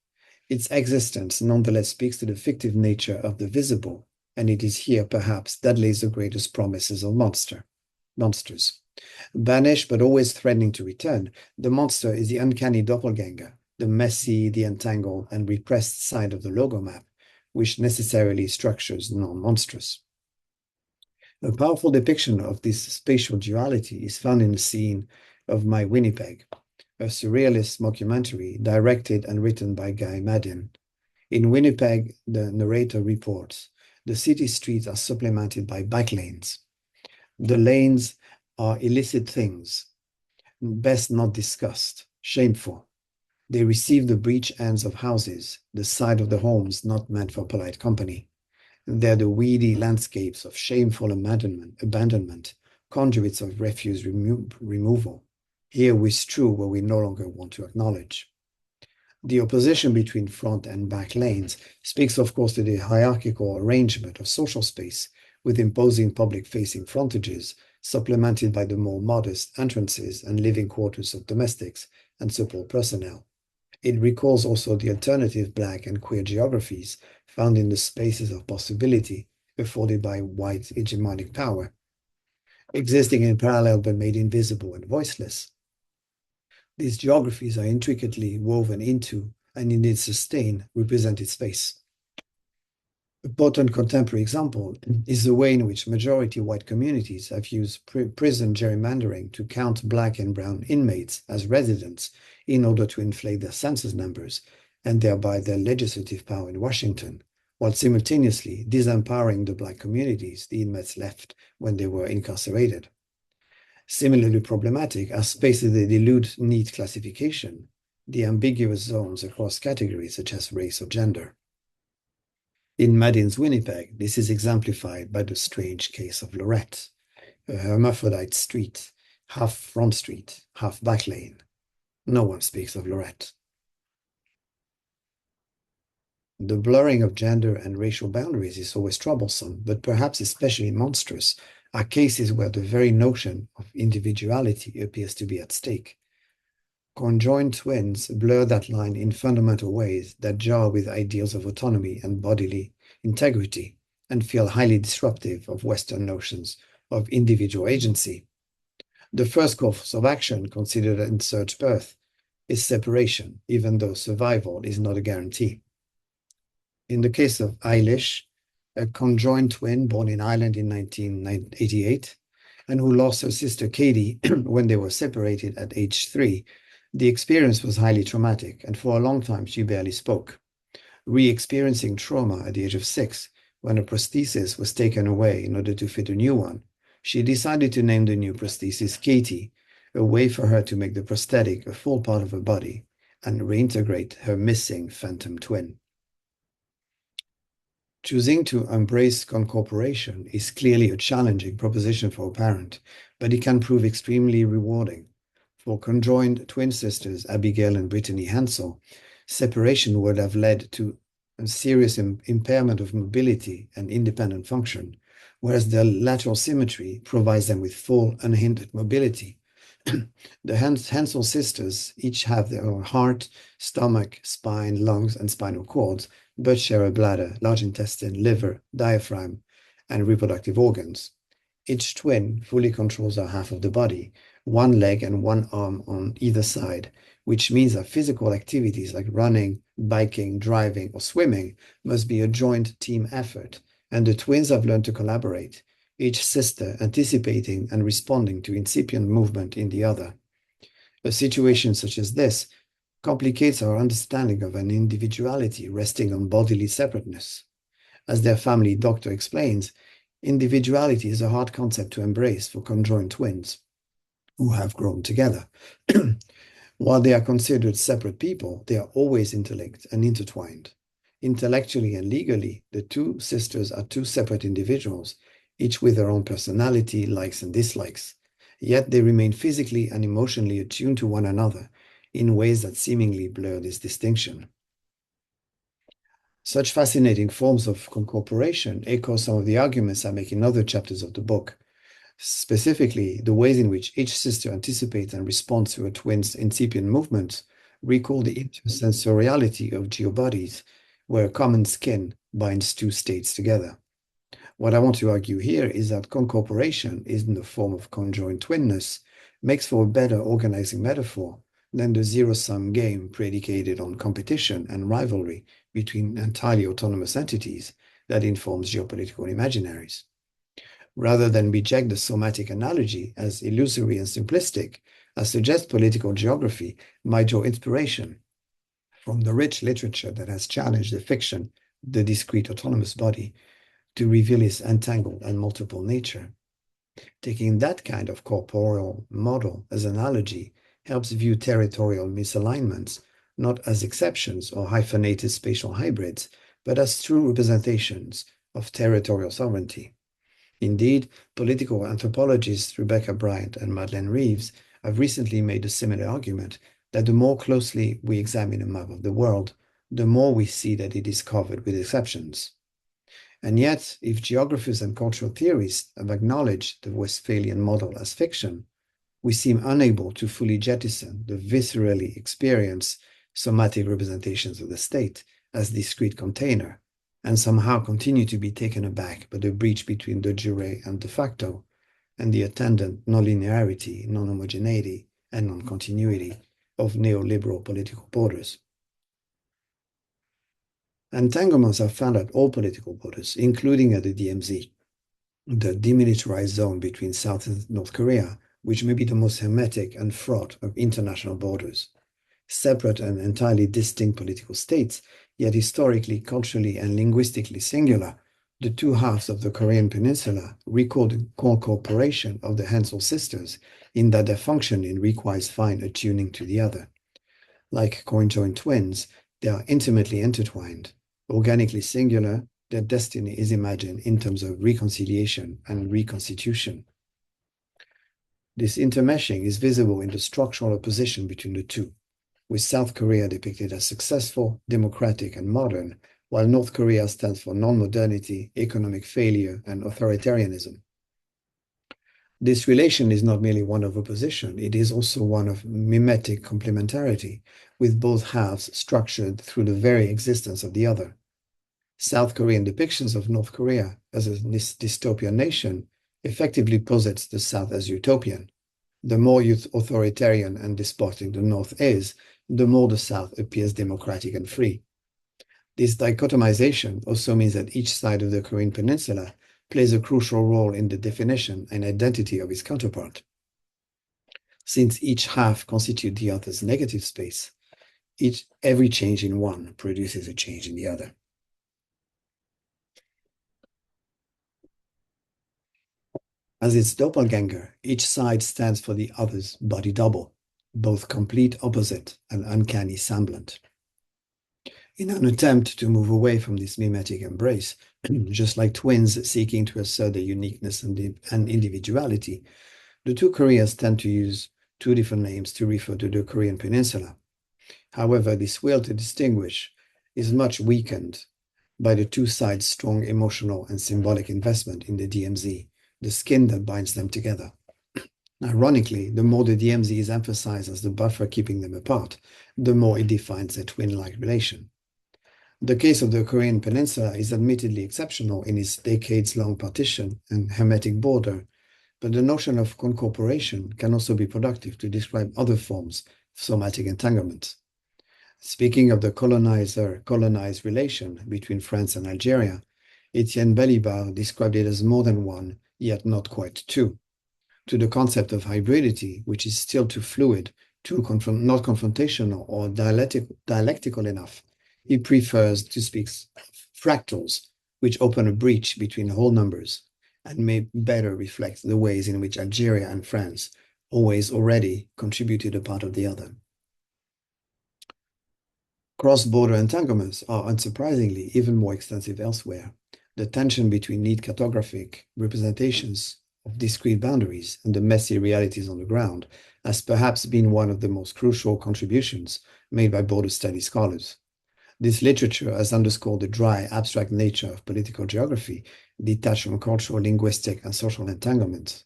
its existence nonetheless speaks to the fictive nature of the visible, and it is here, perhaps, that lays the greatest promises of monsters. Banished but always threatening to return, the monster is the uncanny doppelganger, the messy, the entangled, and repressed side of the logo map, which necessarily structures non-monstrous. A powerful depiction of this spatial duality is found in the scene of My Winnipeg, a surrealist mockumentary directed and written by Guy Maddin. In Winnipeg, the narrator reports, the city streets are supplemented by back lanes. The lanes are illicit things, best not discussed, shameful. They receive the breech ends of houses, the side of the homes not meant for polite company. They're the weedy landscapes of shameful abandonment, conduits of refuse removal. Here we strew where we no longer want to acknowledge. The opposition between front and back lanes speaks, of course, to the hierarchical arrangement of social space, with imposing public-facing frontages, supplemented by the more modest entrances and living quarters of domestics and support personnel. It recalls also the alternative Black and queer geographies found in the spaces of possibility afforded by white hegemonic power, existing in parallel but made invisible and voiceless. These geographies are intricately woven into and indeed sustain represented space. A potent contemporary example is the way in which majority white communities have used prison gerrymandering to count Black and brown inmates as residents in order to inflate their census numbers and thereby their legislative power in Washington, while simultaneously disempowering the Black communities the inmates left when they were incarcerated. Similarly problematic are spaces that elude neat classification, the ambiguous zones across categories such as race or gender. In Maddin's Winnipeg, this is exemplified by the strange case of Lorette, a hermaphrodite street, half front street, half back lane. No one speaks of Lorette. The blurring of gender and racial boundaries is always troublesome, but perhaps especially monstrous, are cases where the very notion of individuality appears to be at stake. Conjoined twins blur that line in fundamental ways that jar with ideals of autonomy and bodily integrity and feel highly disruptive of Western notions of individual agency. The first course of action considered in such birth is separation, even though survival is not a guarantee. In the case of Eilish, a conjoined twin born in Ireland in 1988, and who lost her sister Katie when they were separated at age 3, the experience was highly traumatic, and for a long time she barely spoke. Re-experiencing trauma at the age of 6, when a prosthesis was taken away in order to fit a new one, she decided to name the new prosthesis Katie, a way for her to make the prosthetic a full part of her body and reintegrate her missing phantom twin. Choosing to embrace concorporation is clearly a challenging proposition for a parent, but it can prove extremely rewarding. For conjoined twin sisters Abigail and Brittany Hansel, separation would have led to a serious impairment of mobility and independent function, whereas their lateral symmetry provides them with full, unhindered mobility. The Hansel sisters each have their own heart, stomach, spine, lungs, and spinal cords, but share a bladder, large intestine, liver, diaphragm, and reproductive organs. Each twin fully controls a half of the body, one leg and one arm on either side, which means that physical activities like running, biking, driving, or swimming must be a joint team effort, and the twins have learned to collaborate, each sister anticipating and responding to incipient movement in the other. A situation such as this complicates our understanding of an individuality resting on bodily separateness. As their family doctor explains, individuality is a hard concept to embrace for conjoined twins who have grown together. While they are considered separate people, they are always interlinked and intertwined. Intellectually and legally, the two sisters are two separate individuals, each with their own personality, likes and dislikes. Yet they remain physically and emotionally attuned to one another in ways that seemingly blur this distinction. Such fascinating forms of concorporation echo some of the arguments I make in other chapters of the book. Specifically, the ways in which each sister anticipates and responds to a twin's incipient movements recall the intersensoriality of Geobodies, where common skin binds two states together. What I want to argue here is that concorporation in the form of conjoined twinness makes for a better organizing metaphor than the zero-sum game predicated on competition and rivalry between entirely autonomous entities that informs geopolitical imaginaries. Rather than reject the somatic analogy as illusory and simplistic, I suggest political geography might draw inspiration from the rich literature that has challenged the fiction, the discrete autonomous body, to reveal its entangled and multiple nature. Taking that kind of corporeal model as analogy helps view territorial misalignments not as exceptions or hyphenated spatial hybrids, but as true representations of territorial sovereignty. Indeed, political anthropologists Rebecca Bryant and Madeleine Reeves have recently made a similar argument that the more closely we examine a map of the world, the more we see that it is covered with exceptions. And yet, if geographers and cultural theorists have acknowledged the Westphalian model as fiction, we seem unable to fully jettison the viscerally experienced somatic representations of the state as discrete container, and somehow continue to be taken aback by the breach between de jure and de facto, and the attendant nonlinearity, non-homogeneity, and non-continuity of neoliberal political borders. Entanglements are found at all political borders, including at the DMZ, the demilitarized zone between South and North Korea, which may be the most hermetic and fraught of international borders. Separate and entirely distinct political states, yet historically, culturally, and linguistically singular, the two halves of the Korean peninsula recall the cooperation of the Hansel sisters in that their functioning requires fine attuning to the other. Like conjoined twins, they are intimately intertwined. Organically singular, their destiny is imagined in terms of reconciliation and reconstitution. This intermeshing is visible in the structural opposition between the two, with South Korea depicted as successful, democratic, and modern, while North Korea stands for non-modernity, economic failure, and authoritarianism. This relation is not merely one of opposition, it is also one of mimetic complementarity, with both halves structured through the very existence of the other. South Korean depictions of North Korea as a dystopian nation effectively posits the South as utopian. The more authoritarian and despotic the North is, the more the South appears democratic and free. This dichotomization also means that each side of the Korean peninsula plays a crucial role in the definition and identity of its counterpart. Since each half constitutes the other's negative space, every change in one produces a change in the other. As its doppelganger, each side stands for the other's body double, both complete opposite and uncanny semblant. In an attempt to move away from this mimetic embrace, just like twins seeking to assert their uniqueness and individuality, the two Koreas tend to use two different names to refer to the Korean peninsula. However, this will to distinguish is much weakened by the two sides' strong emotional and symbolic investment in the DMZ, the skin that binds them together. Ironically, the more the DMZ is emphasized as the buffer keeping them apart, the more it defines their twin-like relation. The case of the Korean peninsula is admittedly exceptional in its decades-long partition and hermetic border, but the notion of concorporation can also be productive to describe other forms of somatic entanglement. Speaking of the colonizer-colonized relation between France and Algeria, Etienne Balibar described it as more than one, yet not quite two. To the concept of hybridity, which is still too fluid, not confrontational or dialectical enough, he prefers to speak of fractals, which open a breach between whole numbers and may better reflect the ways in which Algeria and France already contributed a part of the other. Cross-border entanglements are unsurprisingly even more extensive elsewhere. The tension between neat cartographic representations of discrete boundaries and the messy realities on the ground has perhaps been one of the most crucial contributions made by border study scholars. This literature has underscored the dry, abstract nature of political geography, detached from cultural, linguistic, and social entanglements.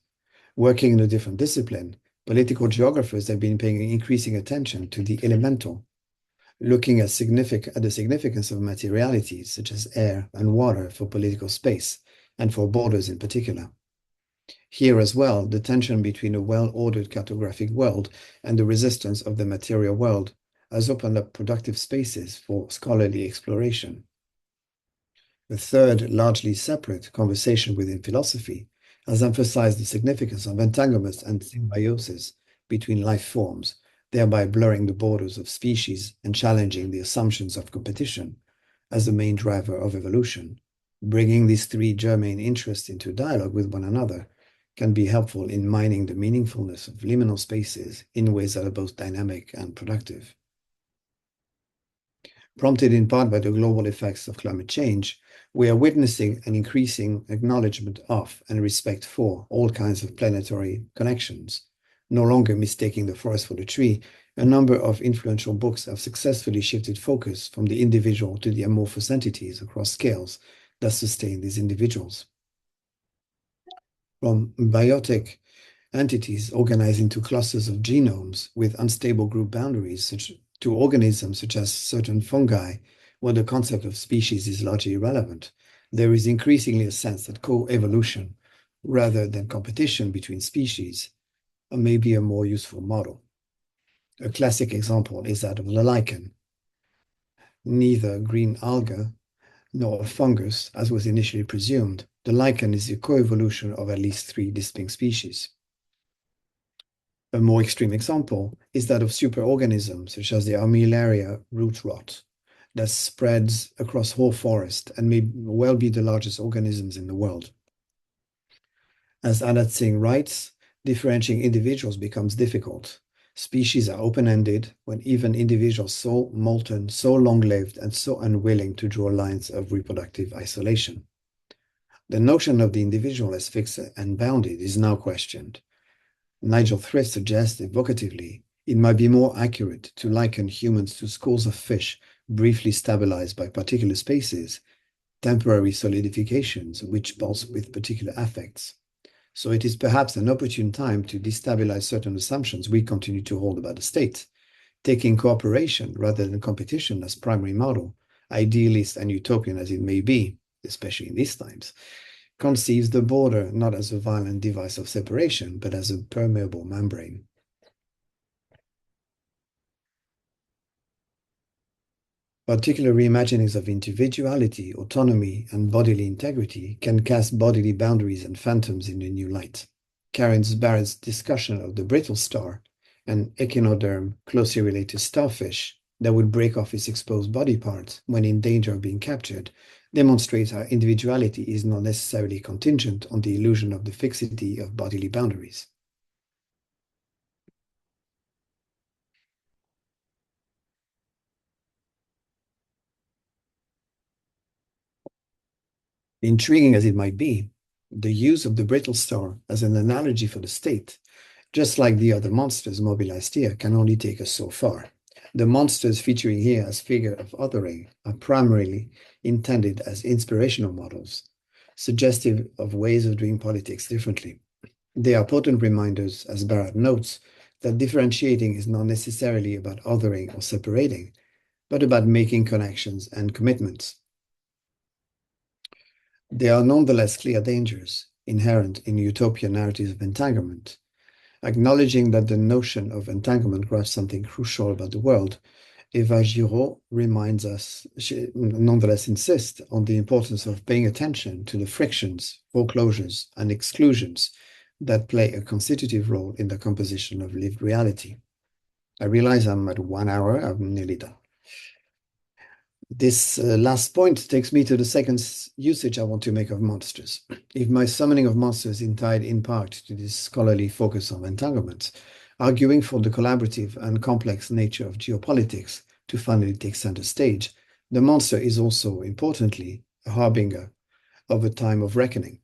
Working in a different discipline, political geographers have been paying increasing attention to the elemental, looking at the significance of materialities such as air and water for political space, and for borders in particular. Here as well, the tension between a well-ordered cartographic world and the resistance of the material world has opened up productive spaces for scholarly exploration. The third, largely separate conversation within philosophy has emphasized the significance of entanglements and symbiosis between life forms, thereby blurring the borders of species and challenging the assumptions of competition as the main driver of evolution. Bringing these three germane interests into dialogue with one another can be helpful in mining the meaningfulness of liminal spaces in ways that are both dynamic and productive. Prompted in part by the global effects of climate change, we are witnessing an increasing acknowledgement of and respect for all kinds of planetary connections. No longer mistaking the forest for the tree, a number of influential books have successfully shifted focus from the individual to the amorphous entities across scales that sustain these individuals. From biotic entities organized into clusters of genomes with unstable group boundaries, to organisms such as certain fungi, where the concept of species is largely irrelevant, there is increasingly a sense that co-evolution, rather than competition between species, may be a more useful model. A classic example is that of the lichen. Neither green alga nor a fungus, as was initially presumed, the lichen is the co-evolution of at least three distinct species. A more extreme example is that of superorganisms, such as the Armillaria root rot, that spreads across whole forest and may well be the largest organisms in the world. As Anat Singh writes, differentiating individuals becomes difficult. Species are open-ended when even individuals so molten, so long-lived, and so unwilling to draw lines of reproductive isolation. The notion of the individual as fixed and bounded is now questioned. Nigel Thrift suggests evocatively it might be more accurate to liken humans to schools of fish briefly stabilized by particular spaces, temporary solidifications which pulse with particular affects. So it is perhaps an opportune time to destabilize certain assumptions we continue to hold about the state, taking cooperation rather than competition as primary model, idealist and utopian as it may be, especially in these times, conceives the border not as a violent device of separation, but as a permeable membrane. Particular reimaginings of individuality, autonomy, and bodily integrity can cast bodily boundaries and phantoms in a new light. Karen Barrett's discussion of the brittle star, an echinoderm closely related to starfish that would break off its exposed body parts when in danger of being captured, demonstrates how individuality is not necessarily contingent on the illusion of the fixity of bodily boundaries. Intriguing as it might be, the use of the brittle star as an analogy for the state, just like the other monsters mobilized here, can only take us so far. The monsters featuring here as figure of othering are primarily intended as inspirational models, suggestive of ways of doing politics differently. They are potent reminders, as Barrett notes, that differentiating is not necessarily about othering or separating, but about making connections and commitments. There are nonetheless clear dangers inherent in utopian narratives of entanglement. Acknowledging that the notion of entanglement grasps something crucial about the world, Eva Giraud reminds us, she nonetheless insists on the importance of paying attention to the frictions, foreclosures, and exclusions that play a constitutive role in the composition of lived reality. I realize I'm at 1 hour, I'm nearly done. This last point takes me to the second usage I want to make of monsters. If my summoning of monsters is tied in part to this scholarly focus on entanglements, arguing for the collaborative and complex nature of geopolitics to finally take center stage, the monster is also, importantly, a harbinger of a time of reckoning.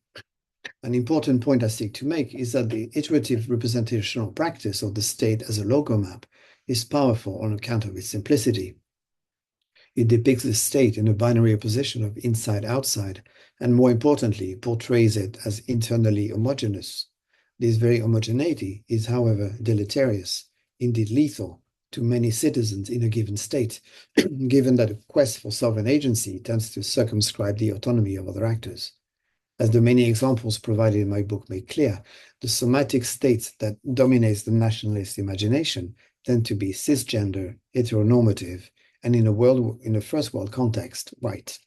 An important point I seek to make is that the iterative representational practice of the state as a logo map is powerful on account of its simplicity. It depicts the state in a binary opposition of inside-outside, and more importantly, portrays it as internally homogeneous. This very homogeneity is, however, deleterious, indeed lethal, to many citizens in a given state, given that a quest for sovereign agency tends to circumscribe the autonomy of other actors. As the many examples provided in my book make clear, the somatic states that dominates the nationalist imagination tend to be cisgender, heteronormative, and in a first world context, white.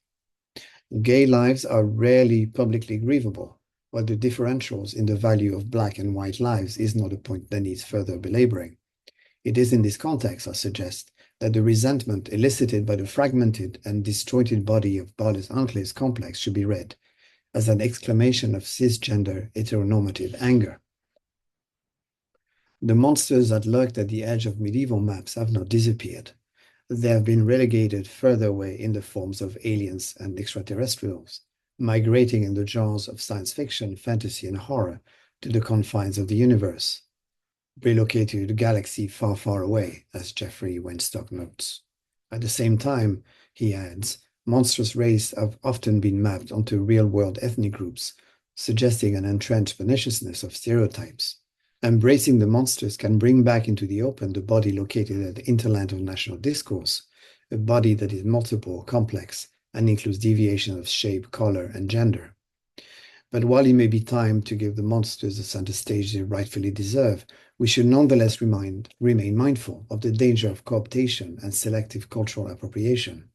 Gay lives are rarely publicly grievable, while the differentials in the value of black and white lives is not a point that needs further belaboring. It is in this context, I suggest, that the resentment elicited by the fragmented and disjointed body of Barrett's Uncle's complex should be read as an exclamation of cisgender heteronormative anger. The monsters that lurked at the edge of medieval maps have not disappeared. They have been relegated further away in the forms of aliens and extraterrestrials, migrating in the genres of science fiction, fantasy, and horror to the confines of the universe, relocated to a galaxy far, far away, as Jeffrey Wenstock notes. At the same time, he adds, monstrous races have often been mapped onto real-world ethnic groups, suggesting an entrenched perniciousness of stereotypes. Embracing the monsters can bring back into the open the body located at the hinterland of national discourse, a body that is multiple, complex, and includes deviations of shape, color, and gender. But while it may be time to give the monsters the center stage they rightfully deserve, we should nonetheless remain mindful of the danger of cooptation and selective cultural appropriation.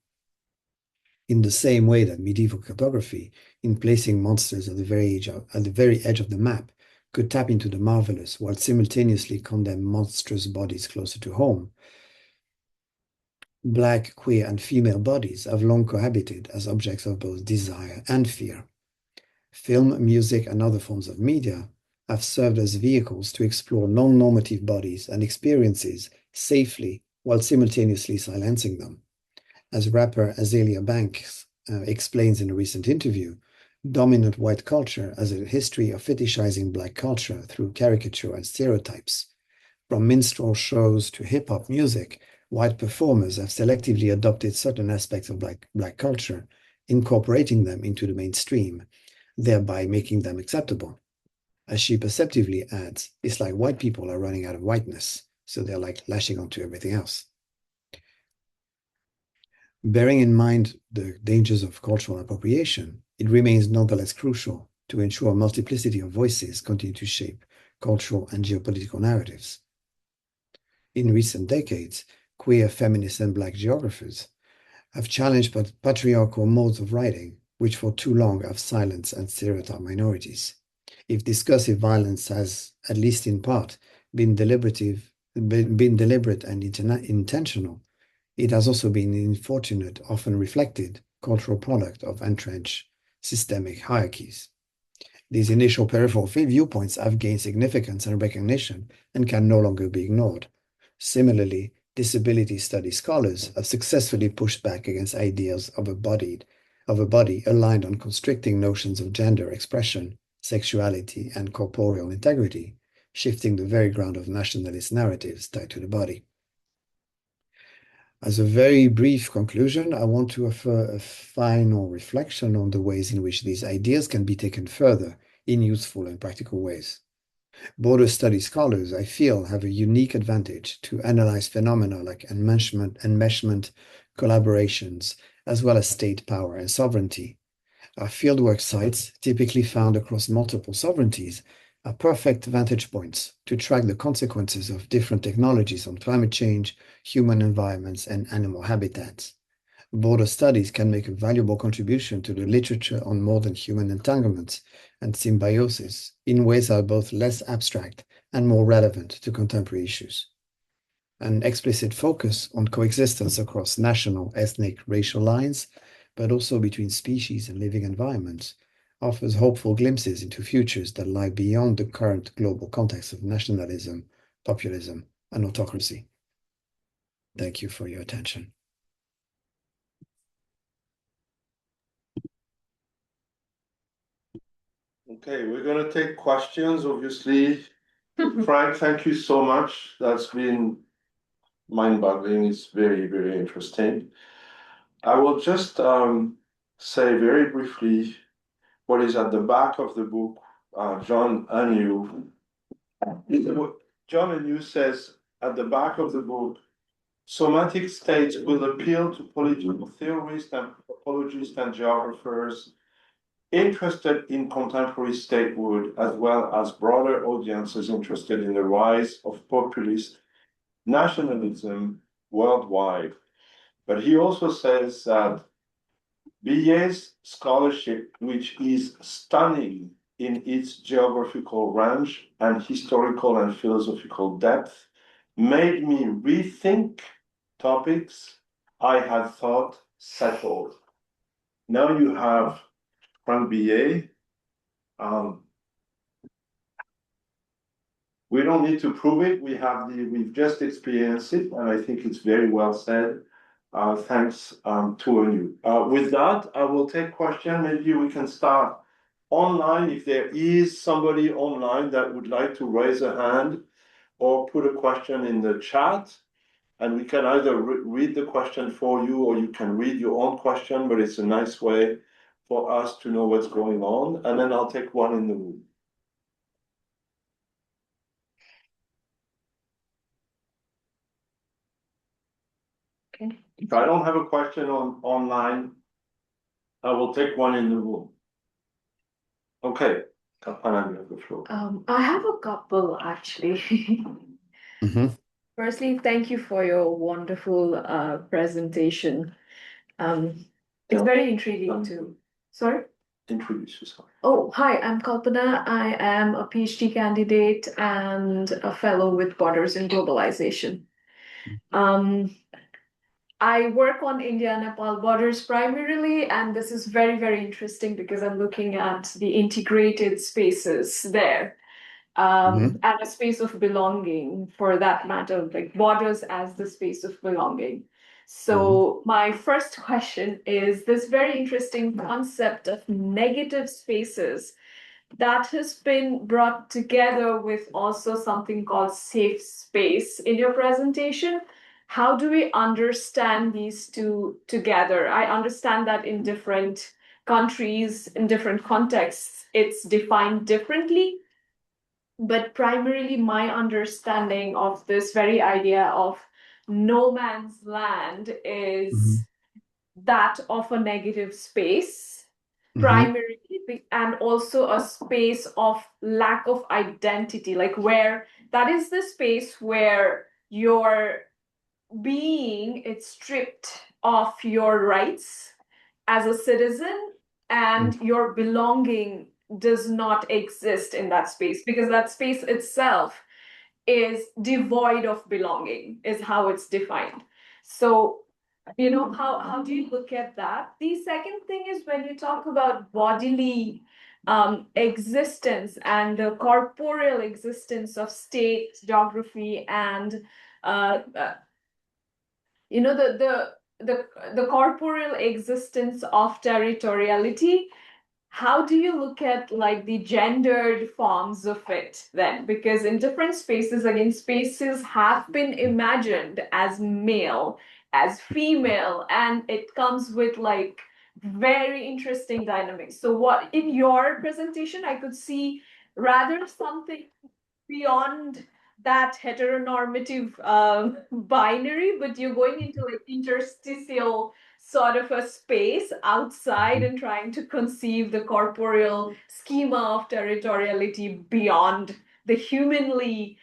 In the same way that medieval cartography, in placing monsters at the very edge of the map, could tap into the marvelous while simultaneously condemn monstrous bodies closer to home. Black, queer, and female bodies have long cohabited as objects of both desire and fear. Film, music, and other forms of media have served as vehicles to explore non-normative bodies and experiences safely while simultaneously silencing them. As rapper Azealia Banks explains in a recent interview, dominant white culture has a history of fetishizing black culture through caricature and stereotypes. From minstrel shows to hip-hop music, white performers have selectively adopted certain aspects of black culture, incorporating them into the mainstream, thereby making them acceptable. As she perceptively adds, it's like white people are running out of whiteness, so they're like lashing onto everything else. Bearing in mind the dangers of cultural appropriation, it remains nonetheless crucial to ensure a multiplicity of voices continue to shape cultural and geopolitical narratives. In recent decades, queer, feminist, and Black geographers have challenged patriarchal modes of writing, which for too long have silenced and stereotyped minorities. If discursive violence has, at least in part, been deliberate and intentional, it has also been an unfortunate, often reflected, cultural product of entrenched systemic hierarchies. These initial peripheral viewpoints have gained significance and recognition and can no longer be ignored. Similarly, disability study scholars have successfully pushed back against ideas of a body aligned on constricting notions of gender expression, sexuality, and corporeal integrity, shifting the very ground of nationalist narratives tied to the body. As a very brief conclusion, I want to offer a final reflection on the ways in which these ideas can be taken further in useful and practical ways. Border study scholars, I feel, have a unique advantage to analyze phenomena like enmeshment, collaborations, as well as state power and sovereignty. Our fieldwork sites, typically found across multiple sovereignties, are perfect vantage points to track the consequences of different technologies on climate change, human environments, and animal habitats. Border studies can make a valuable contribution to the literature on modern human entanglements and symbiosis in ways that are both less abstract and more relevant to contemporary issues. An explicit focus on coexistence across national, ethnic, racial lines, but also between species and living environments, offers hopeful glimpses into futures that lie beyond the current global context of nationalism, populism, and autocracy. Thank you for your attention. Okay, we're going to take questions, obviously. Frank, thank you so much. That's been mind-boggling. It's very, very interesting. I will just say very briefly what is at the back of the book. John Anu says at the back of the book, somatic states will appeal to political theorists, anthropologists, and geographers interested in contemporary statehood, as well as broader audiences interested in the rise of populist nationalism worldwide. But he also says that Billet's scholarship, which is stunning in its geographical range and historical and philosophical depth, made me rethink topics I had thought settled. Now you have Frank Billet. We don't need to prove it. We've just experienced it, and I think it's very well said. Thanks to you. With that, I will take question. Maybe we can start online. If there is somebody online that would like to raise a hand or put a question in the chat, and we can either read the question for you or you can read your own question, but it's a nice way for us to know what's going on. And then I'll take one in the room. Okay. If I don't have a question online, I will take one in the room. Okay, Kapana, you have the floor. I have a couple actually. Mm-hmm. Firstly, thank you for your wonderful presentation. It's very intriguing too. Sorry? Introduce yourself. Oh, hi, I'm Kalpana. I am a PhD candidate and a fellow with Borders in Globalization. I work on India-Nepal borders primarily, and this is very, very interesting because I'm looking at the integrated spaces there, and a space of belonging for that matter, like borders as the space of belonging. So my first question is this very interesting concept of negative spaces that has been brought together with also something called safe space in your presentation. How do we understand these two together? I understand that in different countries, in different contexts, it's defined differently. But primarily, my understanding of this very idea of no man's land is Hmm. that of a negative space, Hmm. primarily, and also a space of lack of identity, like where that is the space where your being is stripped of your rights as a citizen, and your belonging does not exist in that space because that space itself is devoid of belonging, is how it's defined. So, how do you look at that? The second thing is when you talk about bodily existence and the corporeal existence of state, geography, and uh, uh, the corporeal existence of territoriality, how do you look at like the gendered forms of it then? Because in different spaces, again, spaces have been imagined as male, as female, and it comes with like very interesting dynamics. So what in your presentation I could see rather something beyond that heteronormative binary, but you're going into like interstitial sort of a space outside and trying to conceive the corporeal schema of territoriality beyond the humanly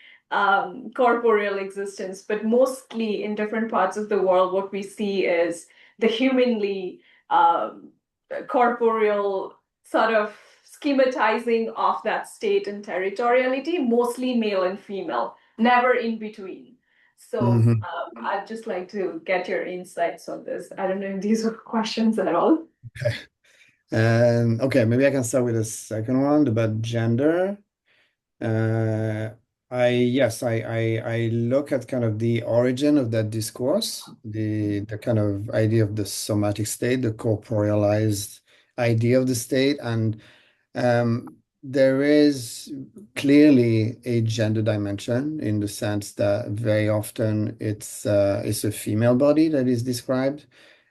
corporeal existence. But mostly in different parts of the world, what we see is the humanly um, corporeal sort of schematizing of that state and territoriality, mostly male and female, never in between. So Hmm. I'd just like to get your insights on this. I don't know if these are questions at all. Okay. And okay, maybe I can start with the second one about gender. Uh, I look at kind of the origin of that discourse, the kind of idea of the somatic state, the corporealized idea of the state, and there is clearly a gender dimension in the sense that very often it's a female body that is described,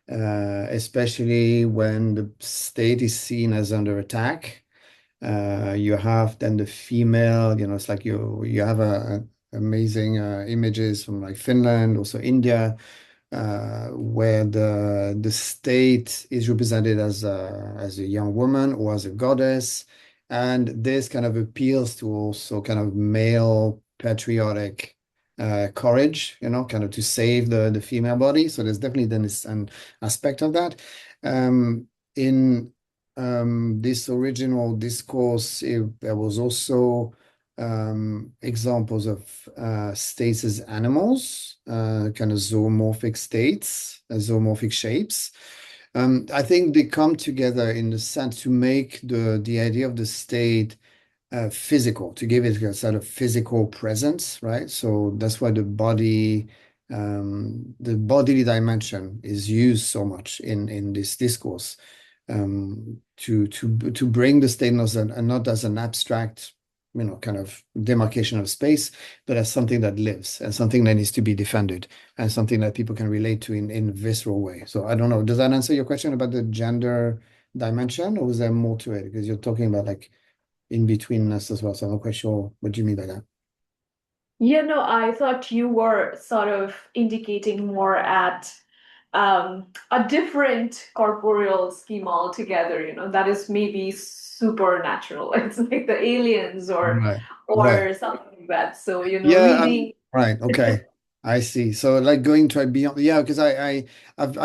especially when the state is seen as under attack. You have then the female, it's like you have amazing images from like Finland, also India, where the state is represented as a young woman or as a goddess, and this kind of appeals to also kind of male patriotic courage, kind of to save the female body. So there's definitely then an aspect of that. In this original discourse, there was also examples of states as animals, kind of zoomorphic states, zoomorphic shapes. I think they come together in the sense to make the idea of the state physical, to give it a sort of physical presence, right? So that's why the bodily dimension is used so much in this discourse, to bring the state not as an abstract, kind of demarcation of space, but as something that lives and something that needs to be defended and something that people can relate to in a visceral way. So I don't know, does that answer your question about the gender dimension, or is there more to it? Because you're talking about like in betweenness as well, so I'm not quite sure what you mean by that. Yeah, no, I thought you were sort of indicating more at a different corporeal schema altogether, that is maybe supernatural. It's like the aliens or Right. Right. or something like that. So, Yeah, really. right. Okay. I see. So like going to beyond, yeah, because I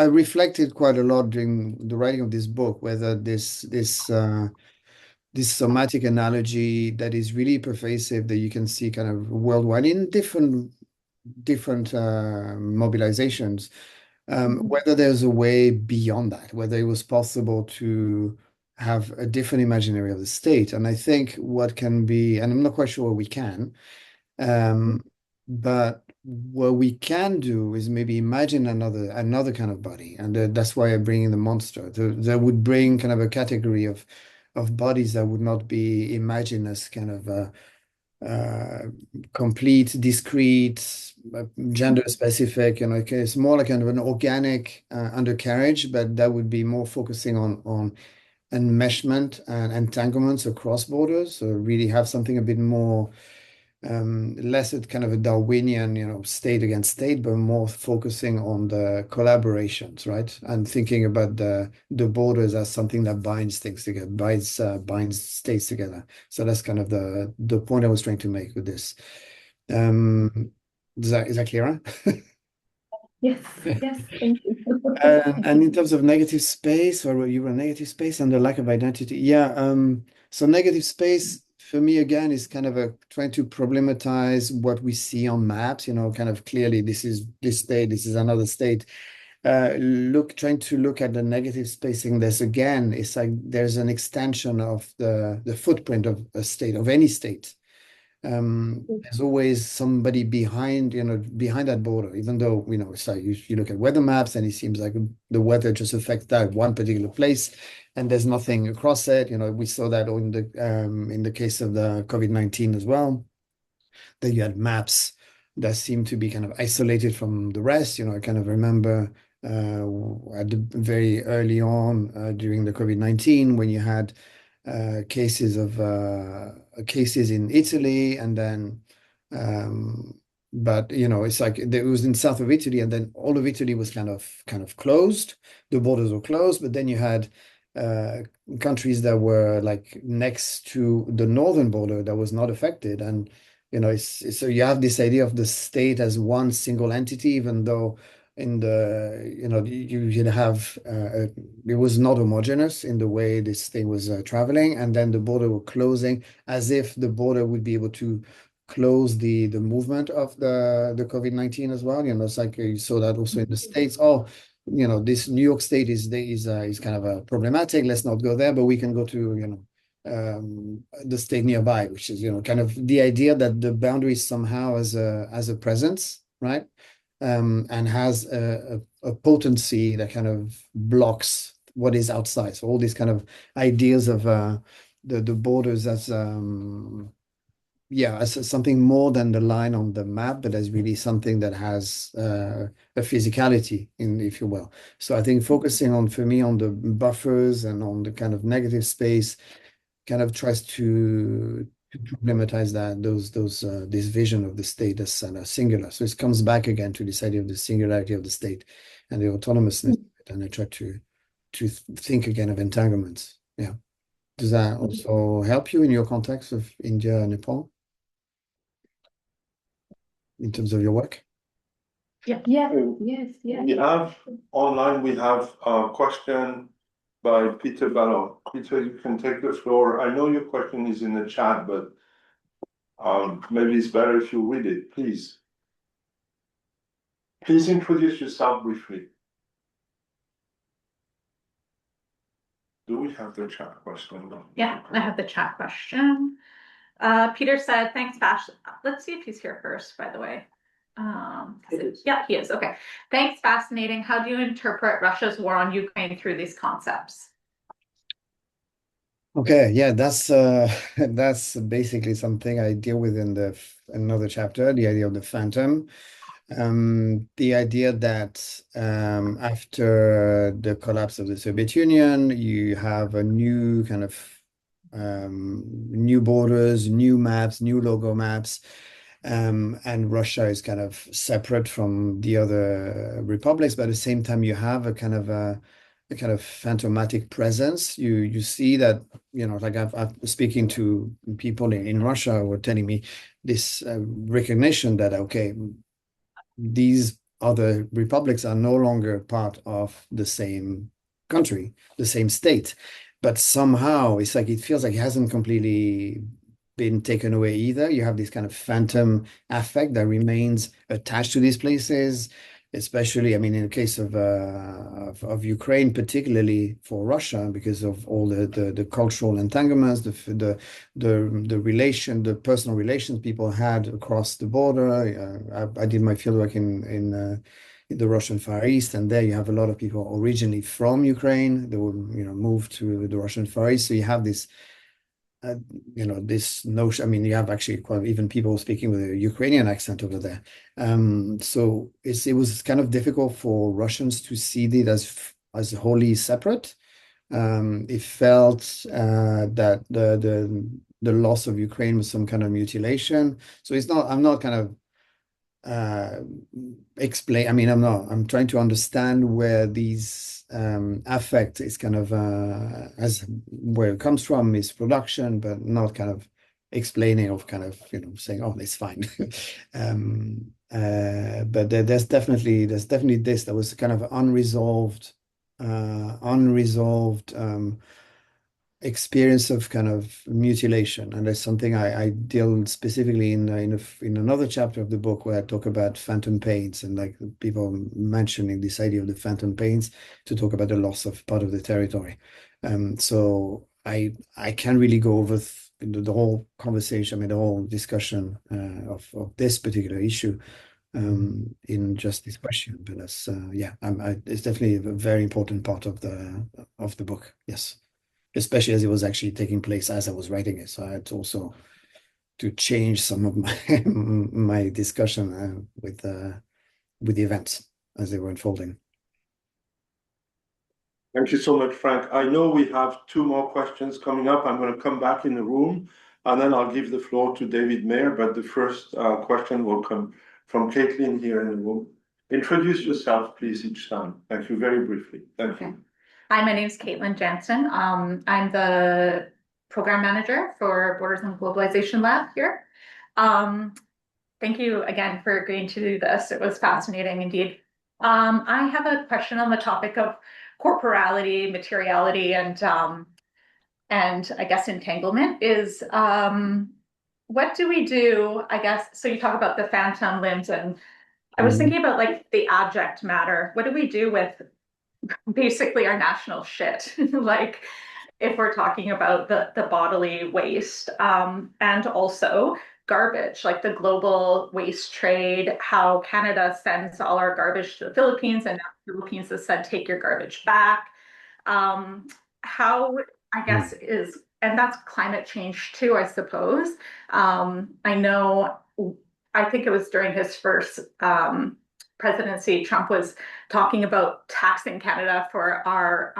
reflected quite a lot during the writing of this book, whether this somatic analogy that is really pervasive that you can see kind of worldwide in different mobilizations, whether there's a way beyond that, whether it was possible to have a different imaginary of the state. And I think what can be, and I'm not quite sure we can, um, but what we can do is maybe imagine another kind of body, and that's why I bring in the monster. That would bring kind of a category of bodies that would not be imagined as kind of uh, complete, discrete, gender specific. Okay, it's more like kind of an organic undercarriage, but that would be more focusing on enmeshment and entanglements across borders. So really have something a bit more less at kind of a Darwinian, state against state, but more focusing on the collaborations, right? And thinking about the borders as something that binds things together, binds states together. So that's kind of the point I was trying to make with this. Is that clearer? Yes, yes, thank you. And in terms of negative space, or you were negative space and the lack of identity, yeah. So negative space for me again is kind of trying to problematize what we see on maps. Kind of clearly this is this state, this is another state. Trying to look at the negative spacing. It's like there's an extension of the footprint of a state, of any state. There's always somebody behind that border, even though, it's like you look at weather maps and it seems like the weather just affects that one particular place and there's nothing across it. We saw that in the case of the COVID-19 as well, that you had maps that seemed to be kind of isolated from the rest. I kind of remember at the very early on during the COVID-19 when you had cases in Italy, and then but it's like it was in south of Italy, and then all of Italy was kind of closed. The borders were closed, but then you had countries that were like next to the northern border that was not affected, and so you have this idea of the state as one single entity, even though in the you'd have it was not homogeneous in the way this thing was traveling, and then the border were closing as if the border would be able to close the movement of the COVID-19 as well. It's like you saw that also in the States. Oh, this New York State is kind of a problematic. Let's not go there, but we can go to the state nearby, which is kind of the idea that the boundary somehow as a presence, right? And has a potency that kind of blocks what is outside. So all these kind of ideas of the borders as something more than the line on the map, but as really something that has a physicality if you will. So I think focusing for me on the buffers and on the kind of negative space kind of tries to problematize this vision of the state as singular. So it comes back again to this idea of the singularity of the state and the autonomousness, and I try to think again of entanglements. Yeah. Does that also help you in your context of India and Nepal in terms of your work? Yeah. Yes. We have online, we have a question by Peter Ballon. Peter, you can take the floor. I know your question is in the chat, but maybe it's better if you read it, please. Please introduce yourself briefly. Do we have the chat question? Yeah, I have the chat question. Peter said, thanks, Vash. Let's see if he's here first, by the way. Yeah, he is. Okay. Thanks, fascinating. How do you interpret Russia's war on Ukraine through these concepts? Okay, yeah, that's basically something I deal with in another chapter, the idea of the phantom. The idea that after the collapse of the Soviet Union, you have a new kind of new borders, new maps, new logo maps, and Russia is kind of separate from the other republics, but at the same time you have a kind of phantomatic presence. You see that, like I've speaking to people in Russia who are telling me this recognition that, okay, these other republics are no longer part of the same country, the same state, but somehow it's like it feels like it hasn't completely been taken away either. You have this kind of phantom affect that remains attached to these places, especially, I mean, in the case of Ukraine, particularly for Russia, because of all the cultural entanglements, the personal relations people had across the border. I did my fieldwork in the Russian Far East, and there you have a lot of people originally from Ukraine. They would move to the Russian Far East. So you have this this notion. I mean, you have actually quite even people speaking with a Ukrainian accent over there. So it was kind of difficult for Russians to see it as wholly separate, It felt that the loss of Ukraine was some kind of mutilation. So it's not, I'm not kind of explain, I mean, I'm trying to understand where these affect is kind of as where it comes from is production, but not kind of explaining of kind of, saying, oh, it's fine. But there's definitely this that was kind of unresolved experience of kind of mutilation, and that's something I deal specifically in another chapter of the book where I talk about phantom pains and like people mentioning this idea of the phantom pains to talk about the loss of part of the territory. So I can't really go over the whole conversation, I mean the whole discussion of this particular issue in just this question, but that's yeah, it's definitely a very important part of the book. Yes, especially as it was actually taking place as I was writing it. So I had to also to change some of my my discussion with the events as they were unfolding. Thank you so much, Frank. I know we have two more questions coming up. I'm going to come back in the room and then I'll give the floor to David Mayer. But the first question will come from Caitlin here in the room. Introduce yourself, please, each time. Thank you, very briefly. Thank you. Hi, my name is Caitlin Jansen. I'm the program manager for Borders and Globalization Lab here. Thank you again for agreeing to do this. It was fascinating indeed. I have a question on the topic of corporality, materiality, and I guess entanglement is what do we do, I guess, so you talk about the phantom limbs, and I was thinking about like the abject matter. What do we do with basically our national shit? Like if we're talking about the bodily waste, and also garbage, like the global waste trade, how Canada sends all our garbage to the Philippines, and now the Philippines has said, take your garbage back. How, I guess, is, and that's climate change too, I suppose. I know, I think it was during his first presidency, Trump was talking about taxing Canada for our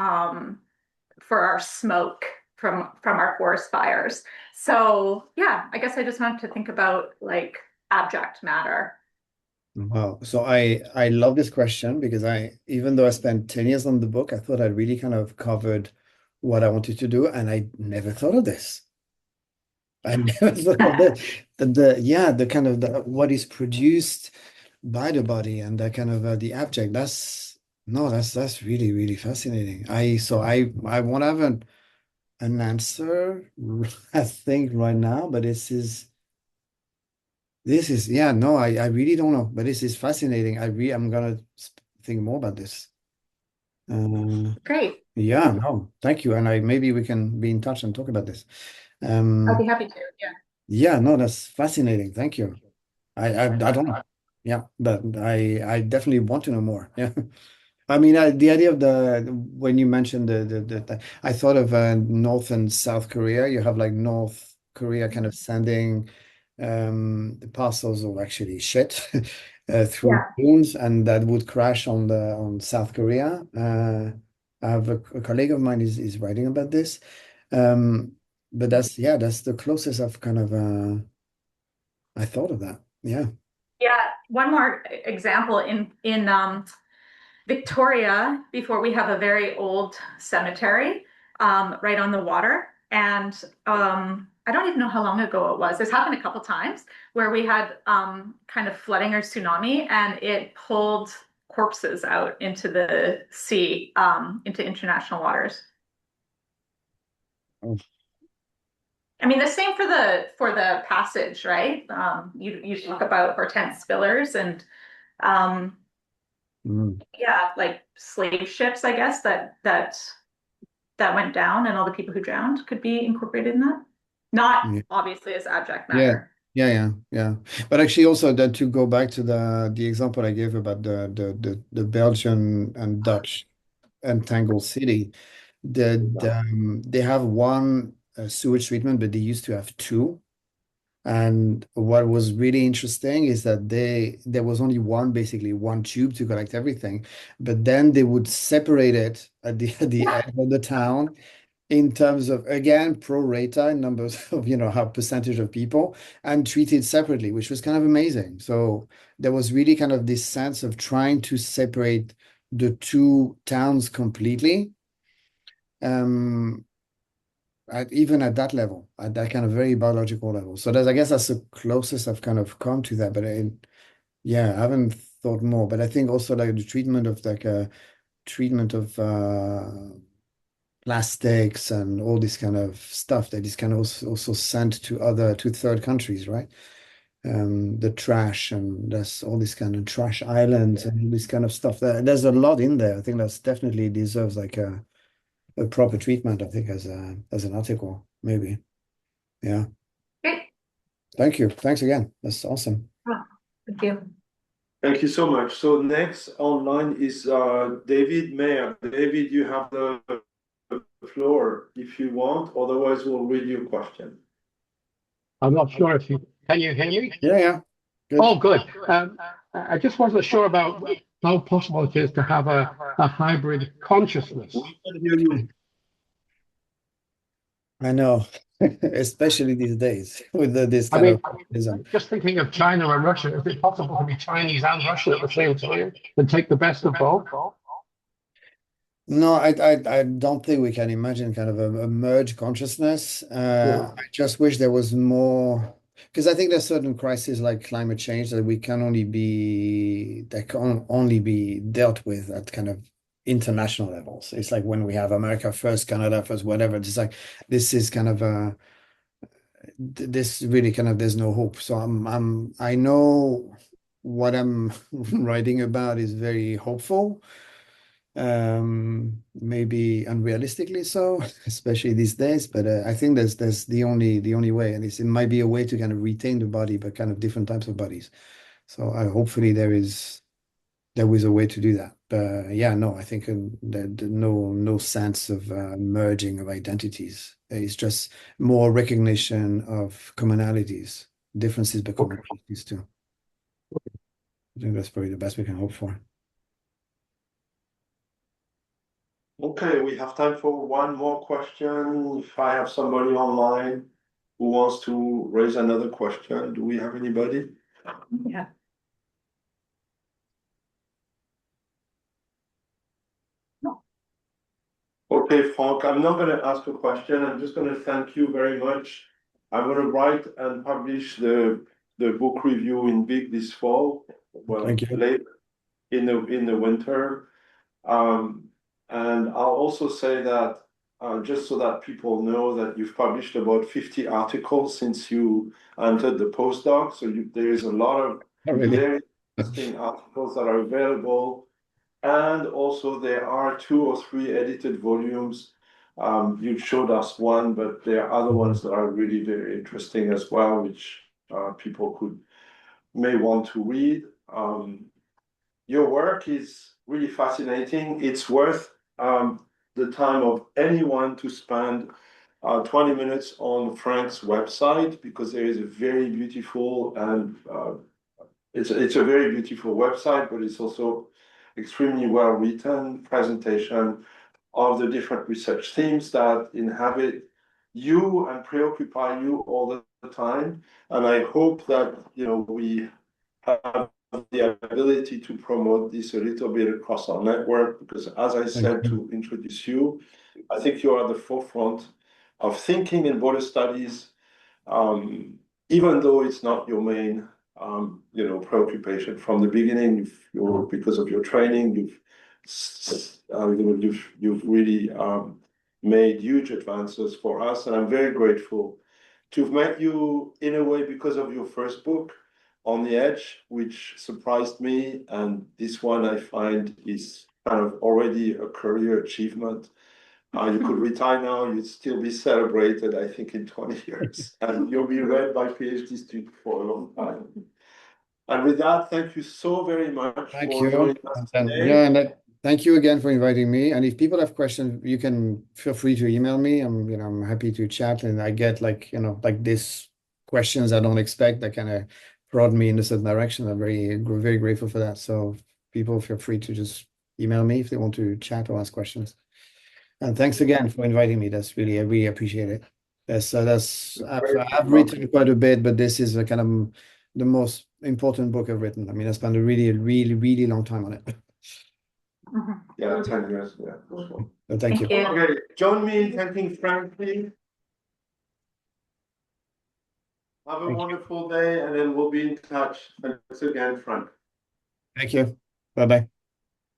smoke from our forest fires. So yeah, I guess I just wanted to think about like abject matter. Wow. So I love this question because even though I spent 10 years on the book, I thought I really kind of covered what I wanted to do, and I never thought of this. I never thought of that. The kind of what is produced by the body and that kind of the abject. That's really, really fascinating. I won't have an answer, I think, right now, but yeah, no, I really don't know, but this is fascinating. I'm gonna think more about this. Great. Yeah, no, thank you. And maybe we can be in touch and talk about this. I'd be happy to. Yeah. Yeah, no, that's fascinating. Thank you. I don't know. Yeah, but I definitely want to know more. Yeah. I mean, the idea of when you mentioned I thought of North and South Korea. You have like North Korea kind of sending the parcels of actually shit through Yeah. balloons, and that would crash on South Korea. I have a colleague of mine is writing about this. But that's the closest I've kind of I thought of that. Yeah. Yeah. One more example in Victoria, before we have a very old cemetery right on the water. And I don't even know how long ago it was. This happened a couple times where we had kind of flooding or tsunami, and it pulled corpses out into the sea, into international waters. Oh. I mean, the same for the passage, right? You talk about Hortense Spillers and yeah, like slave ships, I guess that went down, and all the people who drowned could be incorporated in that. Not Yeah. obviously as abject Yeah. matter. Yeah. But actually, also that to go back to the example I gave about the Belgian and Dutch entangled city, they have one sewage treatment, but they used to have two. And what was really interesting is that there was only basically one tube to collect everything, but then they would separate it at the edge of the town in terms of, again, pro rata in numbers of, how percentage of people, and treated separately, which was kind of amazing. So there was really kind of this sense of trying to separate the two towns completely. Even at that level, at that kind of very biological level. So I guess that's the closest I've kind of come to that. But yeah, I haven't thought more. But I think also like the treatment of plastics and all this kind of stuff that is kind of also sent to third countries, right? The trash, and there's all this kind of trash islands and all this kind of stuff. There's a lot in there. I think that's definitely deserves like a proper treatment, I think, as an article, maybe. Yeah. Great. Thank you. Thanks again. That's awesome. Thank you. Thank you so much. So next online is David Mayer. David, you have the floor if you want. Otherwise, we'll read your question. I'm not sure if you can you hear me? Yeah. Good. Oh, good. I just wasn't sure about how possible it is to have a hybrid consciousness. We can hear you. I know, especially these days with this I kind mean, of just thinking of China and Russia, is it possible to be Chinese and Russian at the same time and take the best of both? No, I don't think we can imagine kind of a merged consciousness. Yeah. I just wish there was more, because I think there's certain crises like climate change that can only be dealt with at kind of international levels. It's like when we have America first, Canada first, whatever. It's like this is kind of this really kind of there's no hope. So I know what I'm writing about is very hopeful, maybe unrealistically so, especially these days. But I think there's the only way, and it might be a way to kind of retain the body, but kind of different types of bodies. So hopefully there is a way to do that. But yeah, no, I think no sense of merging of identities. It's just more recognition of commonalities, differences but commonalities too. I think that's probably the best we can hope for. Okay, we have time for one more question. If I have somebody online who wants to raise another question, do we have anybody? Yeah. Okay, Frank, I'm not going to ask a question. I'm just going to thank you very much. I'm going to write and publish the book review in big this fall. Well, Thank you. late in the winter. And I'll also say that just so that people know that you've published about 50 articles since you entered the postdoc. So there is a lot of Really. very interesting articles that are available. And also there are 2 or 3 edited volumes. You showed us one, but there are other ones that are really very interesting as well, which people may want to read. Your work is really fascinating. It's worth the time of anyone to spend 20 minutes on Frank's website, because there is a very beautiful and it's a very beautiful website, but it's also extremely well written presentation of the different research themes that inhabit you and preoccupy you all the time. And I hope that we have the ability to promote this a little bit across our network, because as I said to introduce you, I think you are at the forefront of thinking in border studies, even though it's not your main preoccupation from the beginning. Because of your training, you've really made huge advances for us, and I'm very grateful to have met you in a way because of your first book, On the Edge, which surprised me, and this one I find is kind of already a career achievement. You could retire now, you'd still be celebrated, I think, in 20 years, and you'll be read by PhD students for a long time. And with that, thank you so very much Thank for you. joining us today. Yeah, and thank you again for inviting me. And if people have questions, you can feel free to email me. I'm happy to chat, and I get like this questions I don't expect that kind of prod me in a certain direction. I'm very grateful for that. So people feel free to just email me if they want to chat or ask questions. And thanks again for inviting me. I really appreciate it. I've written quite a bit, but this is a kind of the most important book I've written. I mean, I spent a really long time on it. Yeah, 10 years. Yeah. So thank you. Okay, join me in thanking Frank, please. Have a Thank you. wonderful day, and then we'll be in touch. Thanks again, Frank. Thank you. Bye-bye.